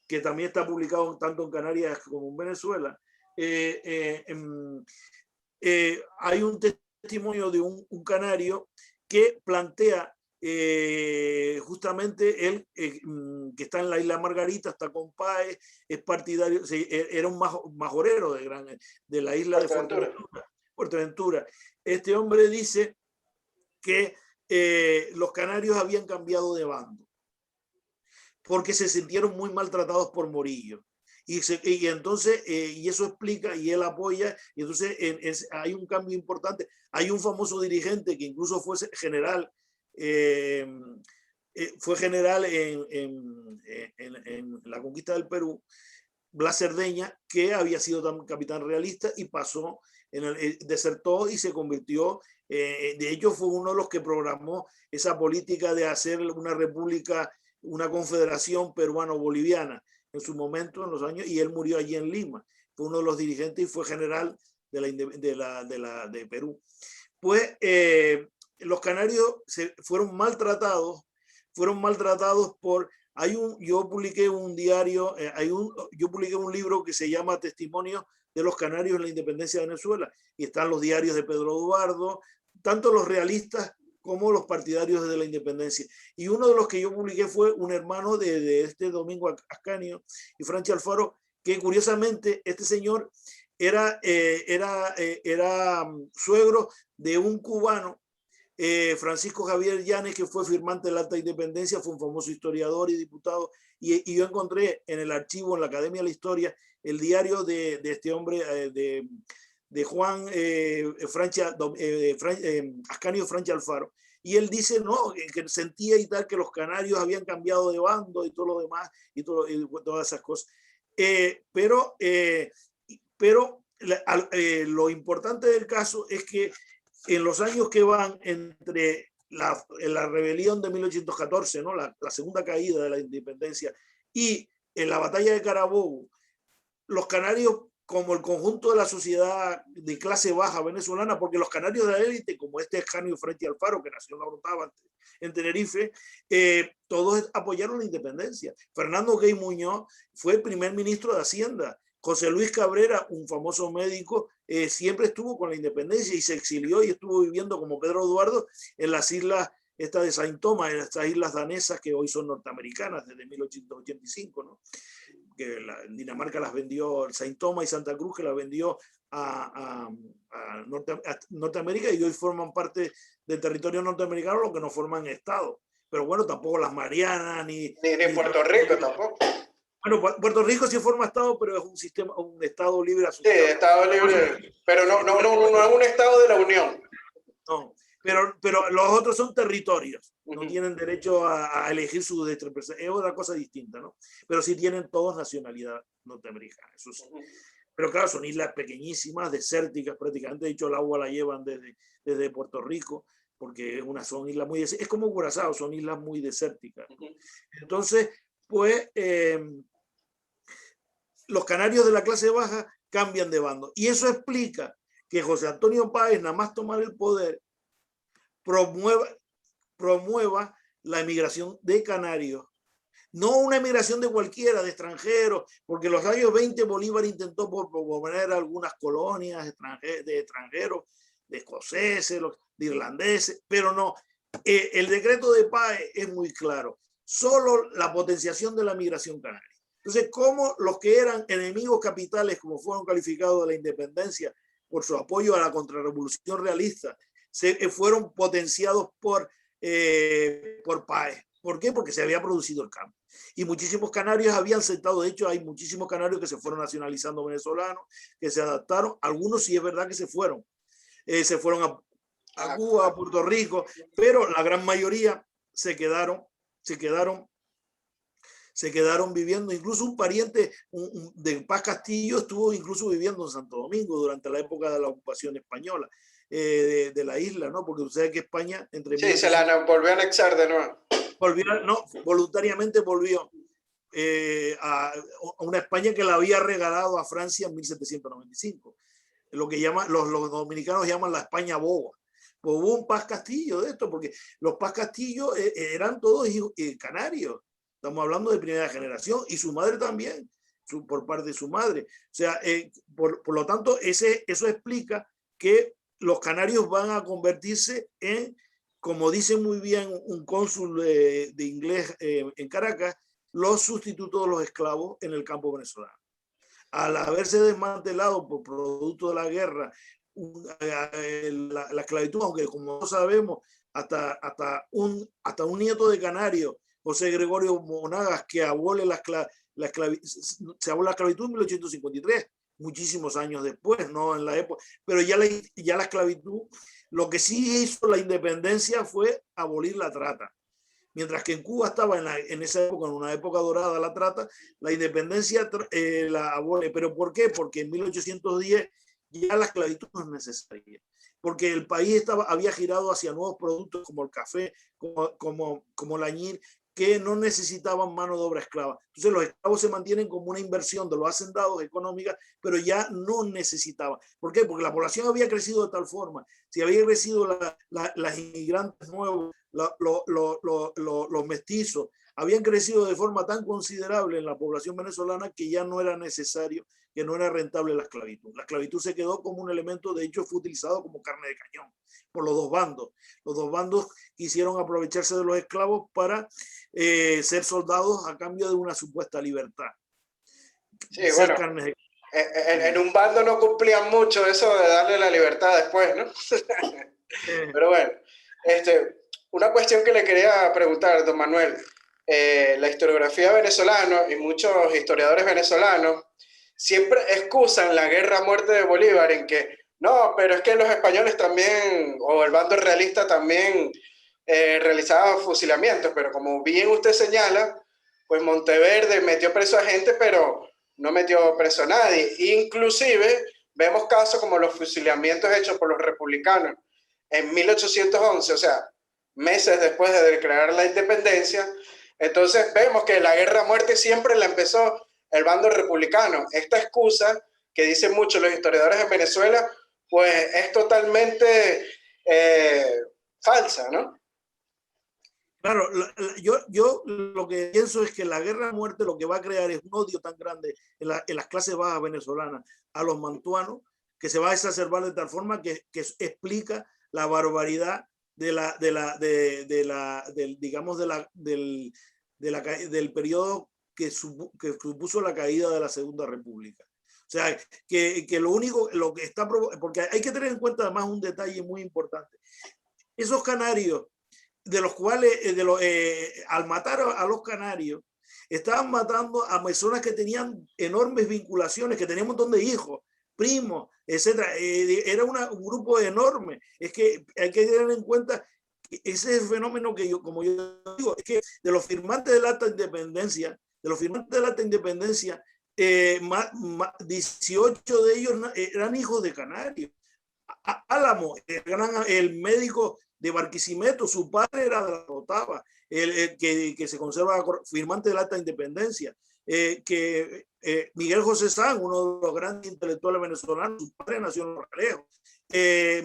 que también está publicado tanto en Canarias como en Venezuela, hay un testimonio de un canario que plantea justamente él, que está en la isla Margarita, está con Páez, es partidario, era un majorero de la isla de Fuerteventura. Este hombre dice que los canarios habían cambiado de bando porque se sintieron muy maltratados por Morillo. Y entonces, y eso explica, y él apoya, y entonces hay un cambio importante. Hay un famoso dirigente que incluso fue general en la conquista del Perú, Blas Cerdeña, que había sido capitán realista y pasó, desertó y se convirtió, de hecho fue uno de los que programó esa política de hacer una república, una confederación peruano-boliviana en su momento, en los años, y él murió allí en Lima. Fue uno de los dirigentes y fue general de Perú. Pues los canarios fueron maltratados por... yo publiqué un diario, yo publiqué un libro que se llama Testimonios de los Canarios en la Independencia de Venezuela, y están los diarios de Pedro Eduardo, tanto los realistas como los partidarios de la independencia. Y uno de los que yo publiqué fue un hermano de este Domingo Ascanio y Franchi Alfaro, que curiosamente este señor era suegro de un cubano, Francisco Javier Llanes, que fue firmante de la Alta Independencia, fue un famoso historiador y diputado, y yo encontré en el archivo, en la Academia de la Historia, el diario de este hombre, de Juan Ascanio Franchi Alfaro, y él dice no, que sentía y tal que los canarios habían cambiado de bando y todo lo demás, y todas esas cosas. Pero lo importante del caso es que en los años que van entre la rebelión de 1814, ¿no? la segunda caída de la independencia, y en la batalla de Carabobo, los canarios, como el conjunto de la sociedad de clase baja venezolana, porque los canarios de la élite, como este Ascanio Franchi Alfaro, que nació en la Orotava, en Tenerife, todos apoyaron la independencia. Fernando Gay Muñoz fue el primer ministro de Hacienda. José Luis Cabrera, un famoso médico, siempre estuvo con la independencia y se exilió y estuvo viviendo como Pedro Eduardo en las islas de Saint Thomas, en estas islas danesas que hoy son norteamericanas desde 1885, ¿no? Que Dinamarca las vendió, Saint Thomas y Santa Cruz, que las vendió a Norteamérica, y hoy forman parte del territorio norteamericano, lo que no forman estado. Pero bueno, tampoco las Marianas, ni Puerto Rico tampoco. Bueno, Puerto Rico sí forma estado, pero es un estado libre asociado. Sí, estado libre, pero no es un estado de la Unión. No, pero los otros son territorios, no tienen derecho a elegir su representación, es otra cosa distinta, ¿no? Pero sí tienen todos nacionalidad norteamericana, eso sí. Pero claro, son islas pequeñísimas, desérticas prácticamente, de hecho el agua la llevan desde Puerto Rico, porque son islas muy desérticas, es como Curazao, son islas muy desérticas. Entonces, pues, los canarios de la clase baja cambian de bando, y eso explica que José Antonio Páez, nada más tomar el poder, promueva la emigración de canarios, no una emigración de cualquiera, de extranjeros, porque en los años 20 Bolívar intentó proponer algunas colonias de extranjeros, de escoceses, de irlandeses, pero no. El decreto de Páez es muy claro. solo la potenciación de la migración canaria. Entonces, ¿cómo los que eran enemigos capitales, como fueron calificados de la independencia por su apoyo a la contrarrevolución realista, fueron potenciados por Páez? ¿Por qué? Porque se había producido el cambio. Y muchísimos canarios habían sentado, de hecho hay muchísimos canarios que se fueron nacionalizando venezolanos, que se adaptaron, algunos sí es verdad que se fueron a Cuba, a Puerto Rico, pero la gran mayoría se quedaron viviendo. Incluso un pariente de Paz Castillo estuvo incluso viviendo en Santo Domingo durante la época de la ocupación española de la isla, ¿no? Porque usted sabe que España Sí, se la volvió a anexar de nuevo. Voluntariamente volvió a una España que la había regalado a Francia en 1795. Lo que los dominicanos llaman la España boba. Pues hubo un Paz Castillo de esto, porque los Paz Castillo eran todos canarios. Estamos hablando de primera generación, y su madre también, por parte de su madre. O sea, por lo tanto, eso explica que los canarios van a convertirse en, como dice muy bien un cónsul de inglés en Caracas, los sustitutos de los esclavos en el campo venezolano. Al haberse desmantelado por producto de la guerra la esclavitud, aunque como sabemos, hasta un nieto de Canario, José Gregorio Monagas, que abole se abole la esclavitud en 1853, muchísimos años después, no en la época, pero ya la esclavitud, lo que sí hizo la independencia fue abolir la trata. Mientras que en Cuba estaba en esa época, en una época dorada la trata, la independencia la abole. ¿Pero por qué? Porque en 1810 ya la esclavitud no es necesaria, porque el país había girado hacia nuevos productos como el café, como el añil, que no necesitaban mano de obra esclava. Entonces los esclavos se mantienen como una inversión de los hacendados económica, pero ya no necesitaban. ¿Por qué? Porque la población había crecido de tal forma, si había crecido las inmigrantes nuevos, los mestizos, habían crecido de forma tan considerable en la población venezolana que ya no era necesario, que no era rentable la esclavitud. La esclavitud se quedó como un elemento, de hecho fue utilizado como carne de cañón por los dos bandos. Los dos bandos quisieron aprovecharse de los esclavos para ser soldados a cambio de una supuesta libertad. Sí, bueno, en un bando no cumplían mucho eso de darle la libertad después, ¿no? Pero bueno, una cuestión que le quería preguntar, don Manuel. La historiografía venezolana y muchos historiadores venezolanos siempre excusan la guerra a muerte de Bolívar en que no, pero es que los españoles también, o el bando realista también realizaba fusilamientos, pero como bien usted señala, pues Monteverde metió preso a gente, pero no metió preso a nadie. Inclusive vemos casos como los fusilamientos hechos por los republicanos en 1811, o sea, meses después de declarar la independencia. Entonces vemos que la guerra a muerte siempre la empezó el bando republicano. Esta excusa que dicen muchos los historiadores en Venezuela, pues es totalmente falsa, ¿no? Claro, yo lo que pienso es que la guerra a muerte lo que va a crear es un odio tan grande en las clases bajas venezolanas a los mantuanos, que se va a exacerbar de tal forma que explica la barbaridad del periodo que supuso la caída de la Segunda República. O sea, que lo que está, porque hay que tener en cuenta además un detalle muy importante. Esos canarios, de los cuales, al matar a los canarios, estaban matando a personas que tenían enormes vinculaciones, que tenían un montón de hijos, primos, etcétera. Era un grupo enorme. Es que hay que tener en cuenta que ese es el fenómeno que como yo digo, es que de los firmantes del Acta de Independencia, 18 de ellos eran hijos de canarios. Álamo, el médico de Barquisimeto, su padre era de la Rotava, que se conserva firmante del Acta de Independencia, Miguel José San, uno de los grandes intelectuales venezolanos, su padre nació en Ralejo,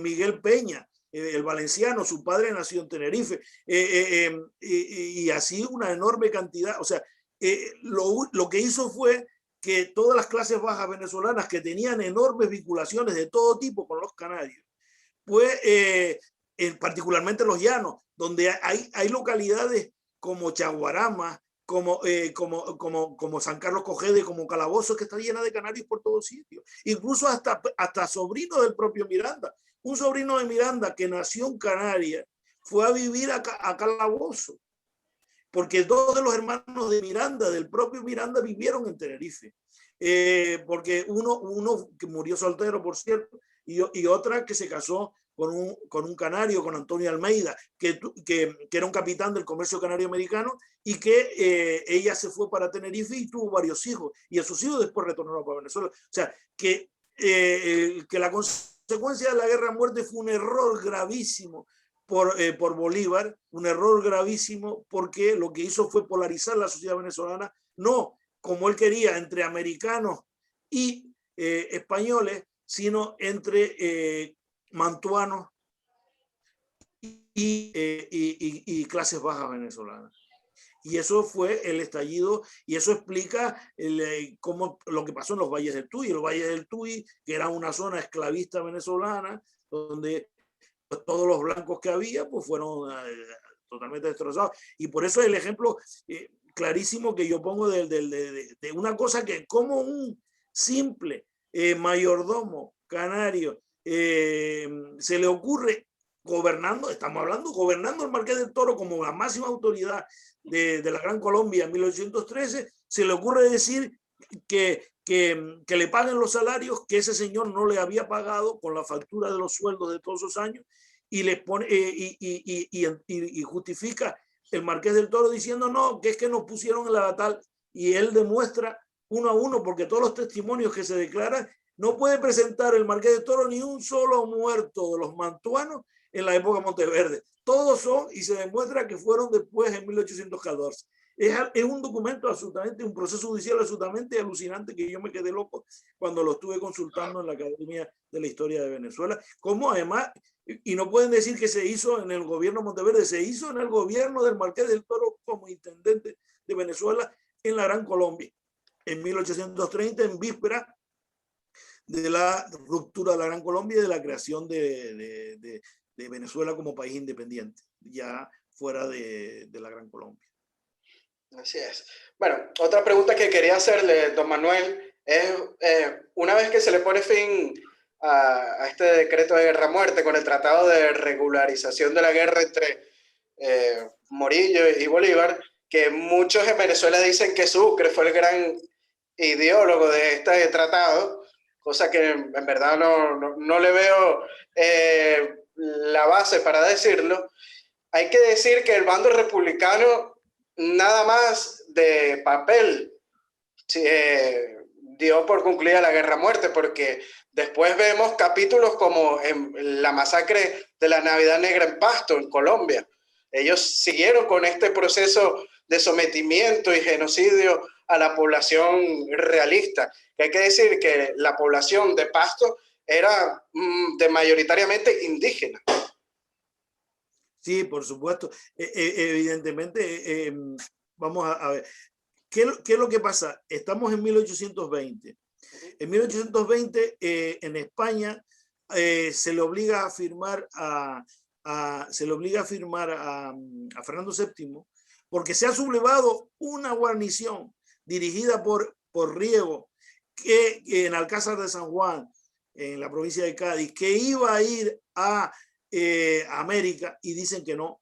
Miguel Peña, el valenciano, su padre nació en Tenerife, y así una enorme cantidad. O sea, lo que hizo fue que todas las clases bajas venezolanas que tenían enormes vinculaciones de todo tipo con los canarios, pues particularmente los llanos, donde hay localidades como Chaguarama, como San Carlos Cogede, como Calabozo, que está llena de canarios por todos sitios. Incluso hasta sobrino del propio Miranda. Un sobrino de Miranda que nació en Canarias fue a vivir a Calabozo, porque dos de los hermanos de Miranda, del propio Miranda, vivieron en Tenerife. Porque uno que murió soltero, por cierto, y otra que se casó con un canario, con Antonio Almeida, que era un capitán del comercio canario americano, y que ella se fue para Tenerife y tuvo varios hijos, y a sus hijos después retornaron para Venezuela. O sea, que la consecuencia de la guerra a muerte fue un error gravísimo por Bolívar, un error gravísimo, porque lo que hizo fue polarizar la sociedad venezolana, no como él quería, entre americanos y españoles, sino entre mantuanos y clases bajas venezolanas. Y eso fue el estallido, y eso explica cómo, lo que pasó en los Valles del Tuy. Los Valles del Tuy, que era una zona esclavista venezolana, donde todos los blancos que había pues fueron totalmente destrozados. Y por eso el ejemplo clarísimo que yo pongo de una cosa que como un simple mayordomo canario se le ocurre gobernando, estamos hablando, gobernando el Marqués del Toro como la máxima autoridad de la Gran Colombia en 1813, se le ocurre decir que le paguen los salarios que ese señor no le había pagado con la factura de los sueldos de todos esos años, y les pone y justifica el Marqués del Toro diciendo no, que es que nos pusieron en la tal, y él demuestra uno a uno, porque todos los testimonios que se declaran, no puede presentar el Marqués del Toro ni un solo muerto de los mantuanos en la época Monteverde. Todos son, y se demuestra que fueron después en 1814. Es un documento absolutamente, un proceso judicial absolutamente alucinante, que yo me quedé loco cuando lo estuve consultando en la Academia de la Historia de Venezuela. Como además, y no pueden decir que se hizo en el gobierno Monteverde, se hizo en el gobierno del Marqués del Toro como intendente de Venezuela en la Gran Colombia, en 1830, en víspera de la ruptura de la Gran Colombia y de la creación de Venezuela como país independiente, ya fuera de la Gran Colombia. Así es. Bueno, otra pregunta que quería hacerle, don Manuel, es una vez que se le pone fin a este decreto de guerra-muerte con el tratado de regularización de la guerra entre Morillo y Bolívar, que muchos en Venezuela dicen que Sucre fue el gran ideólogo de este tratado, cosa que en verdad no le veo la base para decirlo. Hay que decir que el bando republicano nada más de papel dio por concluida la guerra a muerte, porque después vemos capítulos como en la masacre de la Navidad Negra en Pasto, en Colombia. Ellos siguieron con este proceso de sometimiento y genocidio a la población realista. Hay que decir que la población de Pasto era de mayoritariamente indígena. Sí, por supuesto. Evidentemente, vamos a ver. ¿Qué es lo que pasa? Estamos en 1820. En 1820, en España, se le obliga a firmar a Fernando VII, porque se ha sublevado una guarnición dirigida por Riego, que en Alcázar de San Juan, en la provincia de Cádiz, que iba a ir a América, y dicen que no,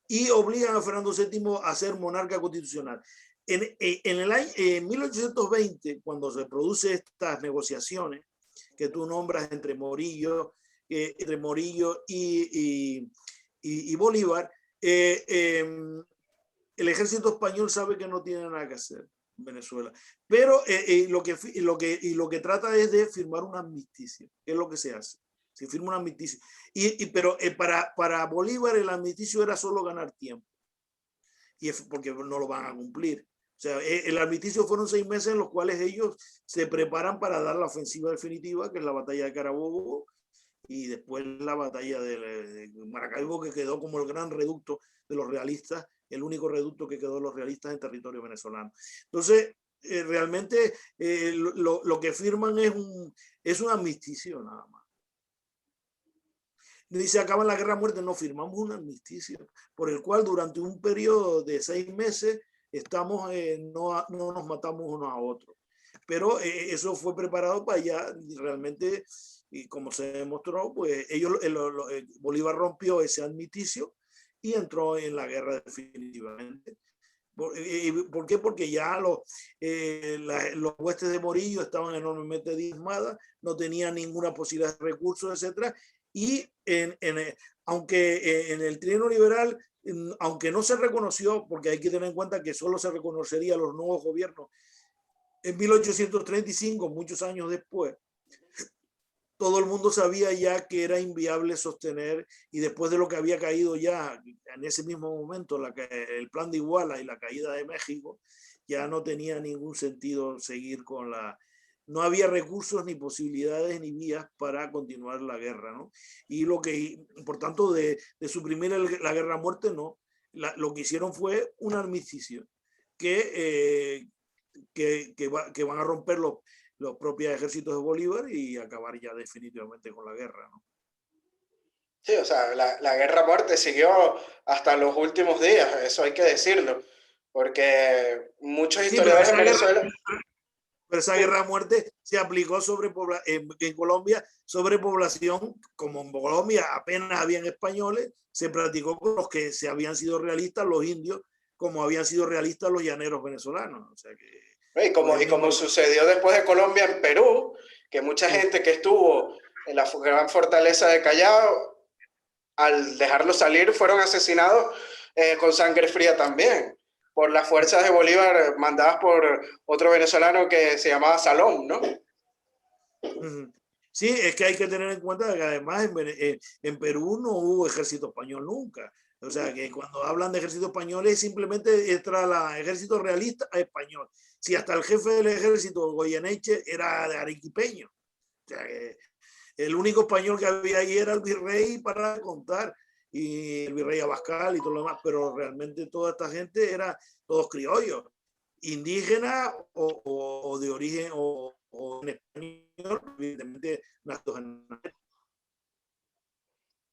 y obligan a Fernando VII a ser monarca constitucional. En 1820, cuando se producen estas negociaciones que tú nombras entre Morillo y Bolívar, el ejército español sabe que no tiene nada que hacer en Venezuela, pero lo que trata es de firmar una amnistia, que es lo que se hace. Se firma un armisticio. Pero para Bolívar el armisticio era solo ganar tiempo. Y es porque no lo van a cumplir. O sea, el armisticio fueron 6 meses en los cuales ellos se preparan para dar la ofensiva definitiva, que es la batalla de Carabobo, y después la batalla de Maracaibo, que quedó como el gran reducto de los realistas, el único reducto que quedó de los realistas en territorio venezolano. Entonces, realmente lo que firman es un armisticio nada más. dice, acaba la guerra a muerte, no, firmamos un armisticio por el cual durante un periodo de 6 meses estamos, no nos matamos unos a otros. Pero eso fue preparado para ya realmente, y como se demostró, pues Bolívar rompió ese armisticio y entró en la guerra definitivamente. ¿Por qué? Porque ya los huestes de Morillo estaban enormemente diezmadas, no tenían ninguna posibilidad de recursos, etcétera. Y aunque en el trienio liberal, aunque no se reconoció, porque hay que tener en cuenta que solo se reconocería a los nuevos gobiernos en 1835, muchos años después, todo el mundo sabía ya que era inviable sostener, y después de lo que había caído ya en ese mismo momento, el plan de Iguala y la caída de México, ya no tenía ningún sentido seguir con no había recursos ni posibilidades ni vías para continuar la guerra, ¿no? Y por tanto, de suprimir la guerra a muerte, no. Lo que hicieron fue un armisticio que van a romper los propios ejércitos de Bolívar y acabar ya definitivamente con la guerra, ¿no? Sí, o sea, la guerra a muerte siguió hasta los últimos días, eso hay que decirlo, porque muchos Sí, pero historiadores en Venezuela... esa guerra a muerte se aplicó en Colombia sobre población, como en Colombia apenas habían españoles, se practicó con los que se habían sido realistas, los indios, como habían sido realistas los llaneros venezolanos. O sea que Y como sucedió después de Colombia en Perú, que mucha gente que estuvo en la gran fortaleza de Callao, al dejarlo salir, fueron asesinados con sangre fría también, por las fuerzas de Bolívar mandadas por otro venezolano que se llamaba Salón, ¿no? Sí, es que hay que tener en cuenta que además en Perú no hubo ejército español nunca. O sea, que cuando hablan de ejército español es simplemente el ejército realista español. Si hasta el jefe del ejército, Goyeneche, era de arequipeño. O sea, que el único español que había ahí era el virrey para contar, y el virrey Abascal y todo lo demás, pero realmente toda esta gente era todos criollos, indígenas o de origen o en español, evidentemente nacidos en...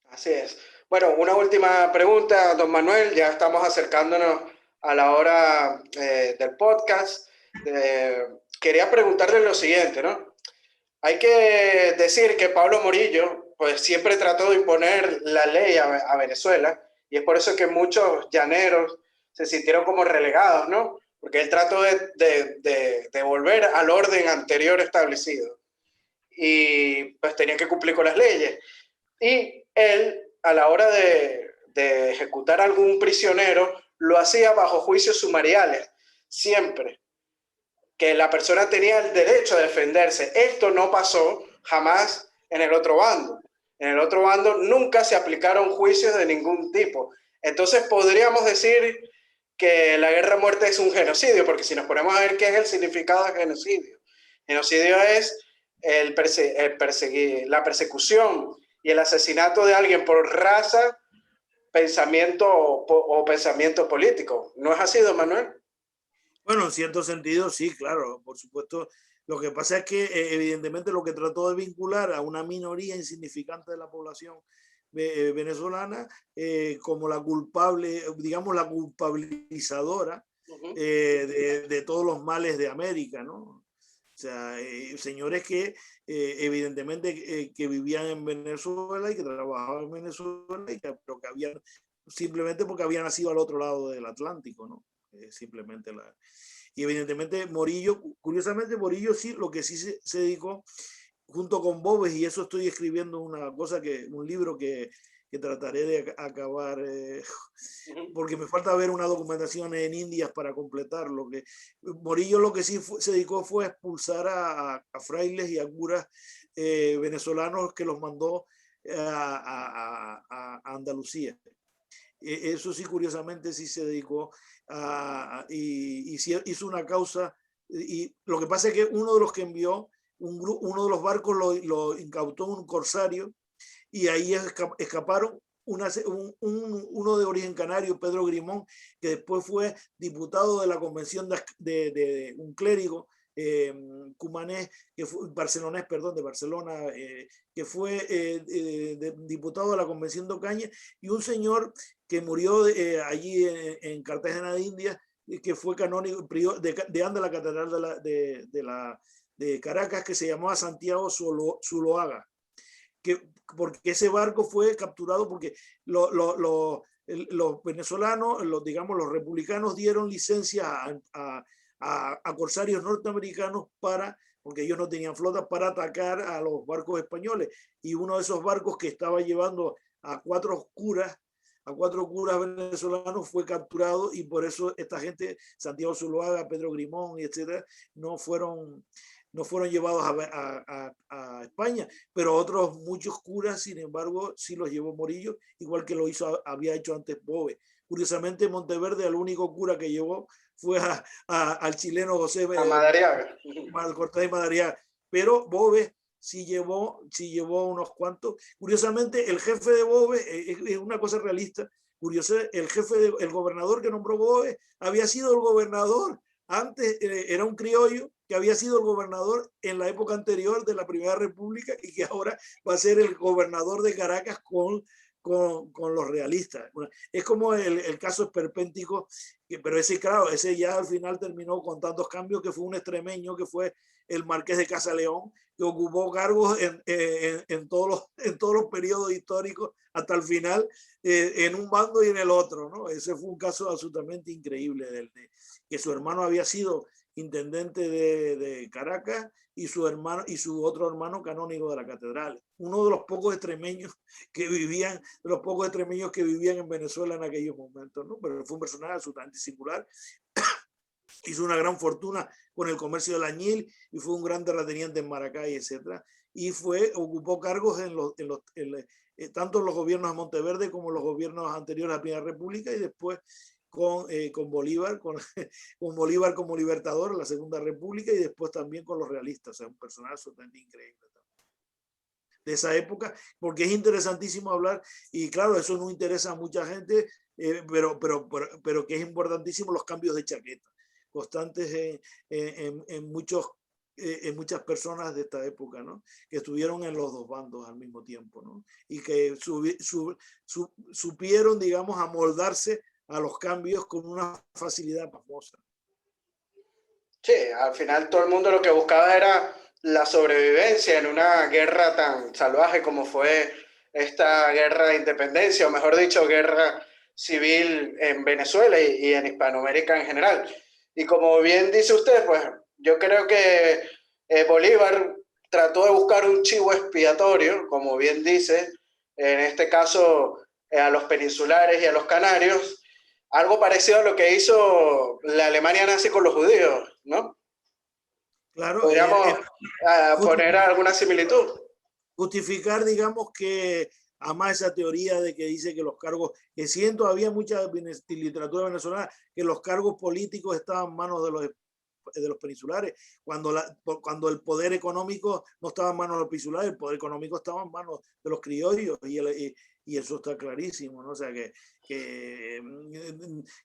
Así es. Bueno, una última pregunta, don Manuel, ya estamos acercándonos a la hora del podcast. Quería preguntarle lo siguiente, ¿no? Hay que decir que Pablo Morillo, pues siempre trató de imponer la ley a Venezuela, y es por eso que muchos llaneros se sintieron como relegados, ¿no? Porque él trató de volver al orden anterior establecido, y pues tenía que cumplir con las leyes. Y él, a la hora de ejecutar a algún prisionero, lo hacía bajo juicios sumariales, siempre, que la persona tenía el derecho a defenderse. Esto no pasó jamás en el otro bando. En el otro bando nunca se aplicaron juicios de ningún tipo. Entonces podríamos decir que la guerra a muerte es un genocidio, porque si nos ponemos a ver qué es el significado de genocidio. Genocidio es la persecución y el asesinato de alguien por raza, pensamiento o pensamiento político. ¿No es así, don Manuel? Bueno, en cierto sentido, sí, claro, por supuesto. Lo que pasa es que evidentemente lo que trató de vincular a una minoría insignificante de la población venezolana como la culpable, digamos, la culpabilizadora de todos los males de América, ¿no? O sea, señores que evidentemente que vivían en Venezuela y que trabajaban en Venezuela, pero que habían, simplemente porque habían nacido al otro lado del Atlántico, ¿no? Simplemente y evidentemente Morillo, curiosamente Morillo sí, lo que sí se dedicó junto con Boves, y eso estoy escribiendo un libro que trataré de acabar, porque me falta ver una documentación en Indias para completar lo que Morillo lo que sí se dedicó fue a expulsar a frailes y a curas venezolanos que los mandó a Andalucía. Eso sí, curiosamente, sí se dedicó y sí hizo una causa. Y lo que pasa es que uno de los que envió, uno de los barcos lo incautó un corsario, y ahí escaparon uno de origen canario, Pedro Grimón, que después fue diputado de la convención de un clérigo cumanés, que fue, barcelonés, perdón, de Barcelona, que fue diputado de la Convención de Ocaña, y un señor que murió allí en Cartagena de Indias, que fue canónigo deán de la Catedral de Caracas, que se llamaba Santiago Zuloaga, porque ese barco fue capturado porque los venezolanos, digamos, los republicanos dieron licencia a corsarios norteamericanos porque ellos no tenían flota, para atacar a los barcos españoles. Y uno de esos barcos que estaba llevando a cuatro curas venezolanos fue capturado, y por eso esta gente, Santiago Zuloaga, Pedro Grimón, etcétera, no fueron llevados a España, pero otros muchos curas, sin embargo, sí los llevó Morillo, igual que había hecho antes Bove. Curiosamente, Monteverde, el único cura que llevó fue al chileno José Madariaga. Cortés de Madariaga, pero Bove sí llevó unos cuantos. Curiosamente, el jefe de Bove, es una cosa realista, el gobernador que nombró Bove había sido el gobernador antes, era un criollo que había sido el gobernador en la época anterior de la Primera República, y que ahora va a ser el gobernador de Caracas con los realistas. Es como el caso esperpéntico, pero ese, claro, ese ya al final terminó con tantos cambios, que fue un extremeño, que fue el Marqués de Casaleón, que ocupó cargos en todos los periodos históricos hasta el final, en un bando y en el otro, ¿no? Ese fue un caso absolutamente increíble, que su hermano había sido intendente de Caracas, y su otro hermano canónigo de la catedral. Uno de los pocos extremeños que vivían en Venezuela en aquellos momentos, ¿no? Pero fue un personaje absolutamente singular. Hizo una gran fortuna con el comercio del añil, y fue un gran terrateniente en Maracay, etc. Y ocupó cargos tanto en los gobiernos de Monteverde como en los gobiernos anteriores a la Primera República, y después con Bolívar, con Bolívar como libertador en la Segunda República, y después también con los realistas. O sea, un personaje absolutamente increíble de esa época, porque es interesantísimo hablar, y claro, eso no interesa a mucha gente, pero que es importantísimo los cambios de chaqueta constantes en muchas personas de esta época, ¿no? Que estuvieron en los dos bandos al mismo tiempo, ¿no? Y que supieron, digamos, amoldarse a los cambios con una facilidad pasmosa. Sí, al final todo el mundo lo que buscaba era la sobrevivencia en una guerra tan salvaje como fue esta guerra de independencia, o mejor dicho, guerra civil en Venezuela y en Hispanoamérica en general. Y como bien dice usted, pues yo creo que Bolívar trató de buscar un chivo expiatorio, como bien dice, en este caso a los peninsulares y a los canarios, algo parecido a lo que hizo la Alemania nazi con los judíos, ¿no? Claro, podríamos poner alguna similitud. Justificar, digamos, que además esa teoría de que dice que los cargos, que sí, todavía mucha literatura venezolana, que los cargos políticos estaban en manos de los peninsulares, cuando el poder económico no estaba en manos de los peninsulares, el poder económico estaba en manos de los criollos, y eso está clarísimo, ¿no? O sea, que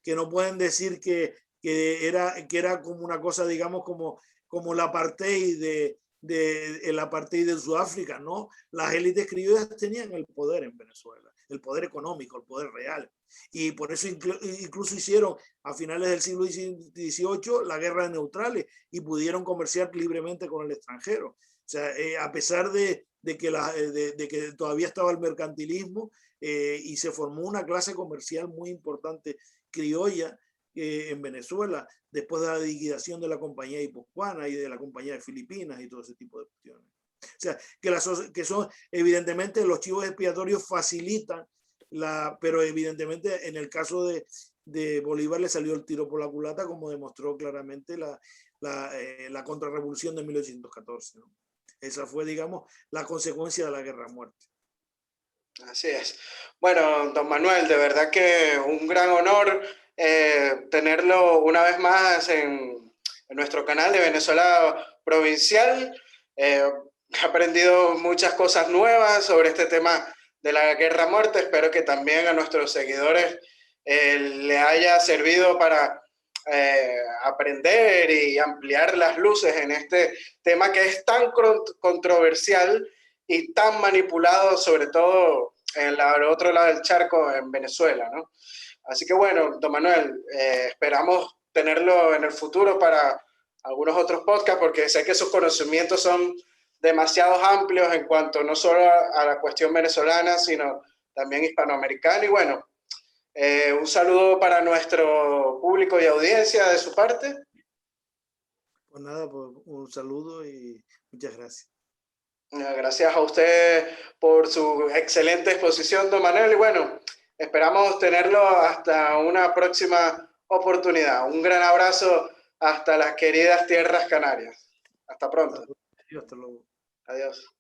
no pueden decir que era como una cosa, digamos, como la apartheid el apartheid de Sudáfrica, ¿no? Las élites criollas tenían el poder en Venezuela, el poder económico, el poder real. Y por eso incluso hicieron a finales del siglo XVIII la guerra de neutrales, y pudieron comerciar libremente con el extranjero. O sea, a pesar de que todavía estaba el mercantilismo, y se formó una clase comercial muy importante criolla en Venezuela, después de la liquidación de la compañía guipuzcoana y de la compañía de Filipinas y todo ese tipo de cuestiones. O sea, que son, evidentemente, los chivos expiatorios facilitan, pero evidentemente en el caso de Bolívar le salió el tiro por la culata, como demostró claramente la contrarrevolución de 1814, ¿no? Esa fue, digamos, la consecuencia de la guerra a muerte. Así es. Bueno, don Manuel, de verdad que un gran honor tenerlo una vez más en nuestro canal de Venezuela Provincial. He aprendido muchas cosas nuevas sobre este tema de la guerra a muerte. Espero que también a nuestros seguidores le haya servido para aprender y ampliar las luces en este tema que es tan controversial y tan manipulado, sobre todo en el otro lado del charco, en Venezuela, ¿no? Así que bueno, don Manuel, esperamos tenerlo en el futuro para algunos otros podcasts, porque sé que sus conocimientos son demasiado amplios en cuanto no solo a la cuestión venezolana, sino también hispanoamericana. Y bueno, un saludo para nuestro público y audiencia de su parte. Pues nada, pues un saludo y muchas gracias. Gracias a usted por su excelente exposición, don Manuel. Y bueno, esperamos tenerlo hasta una próxima oportunidad. Un gran abrazo hasta las queridas tierras canarias. Hasta pronto. Hasta luego. Adiós.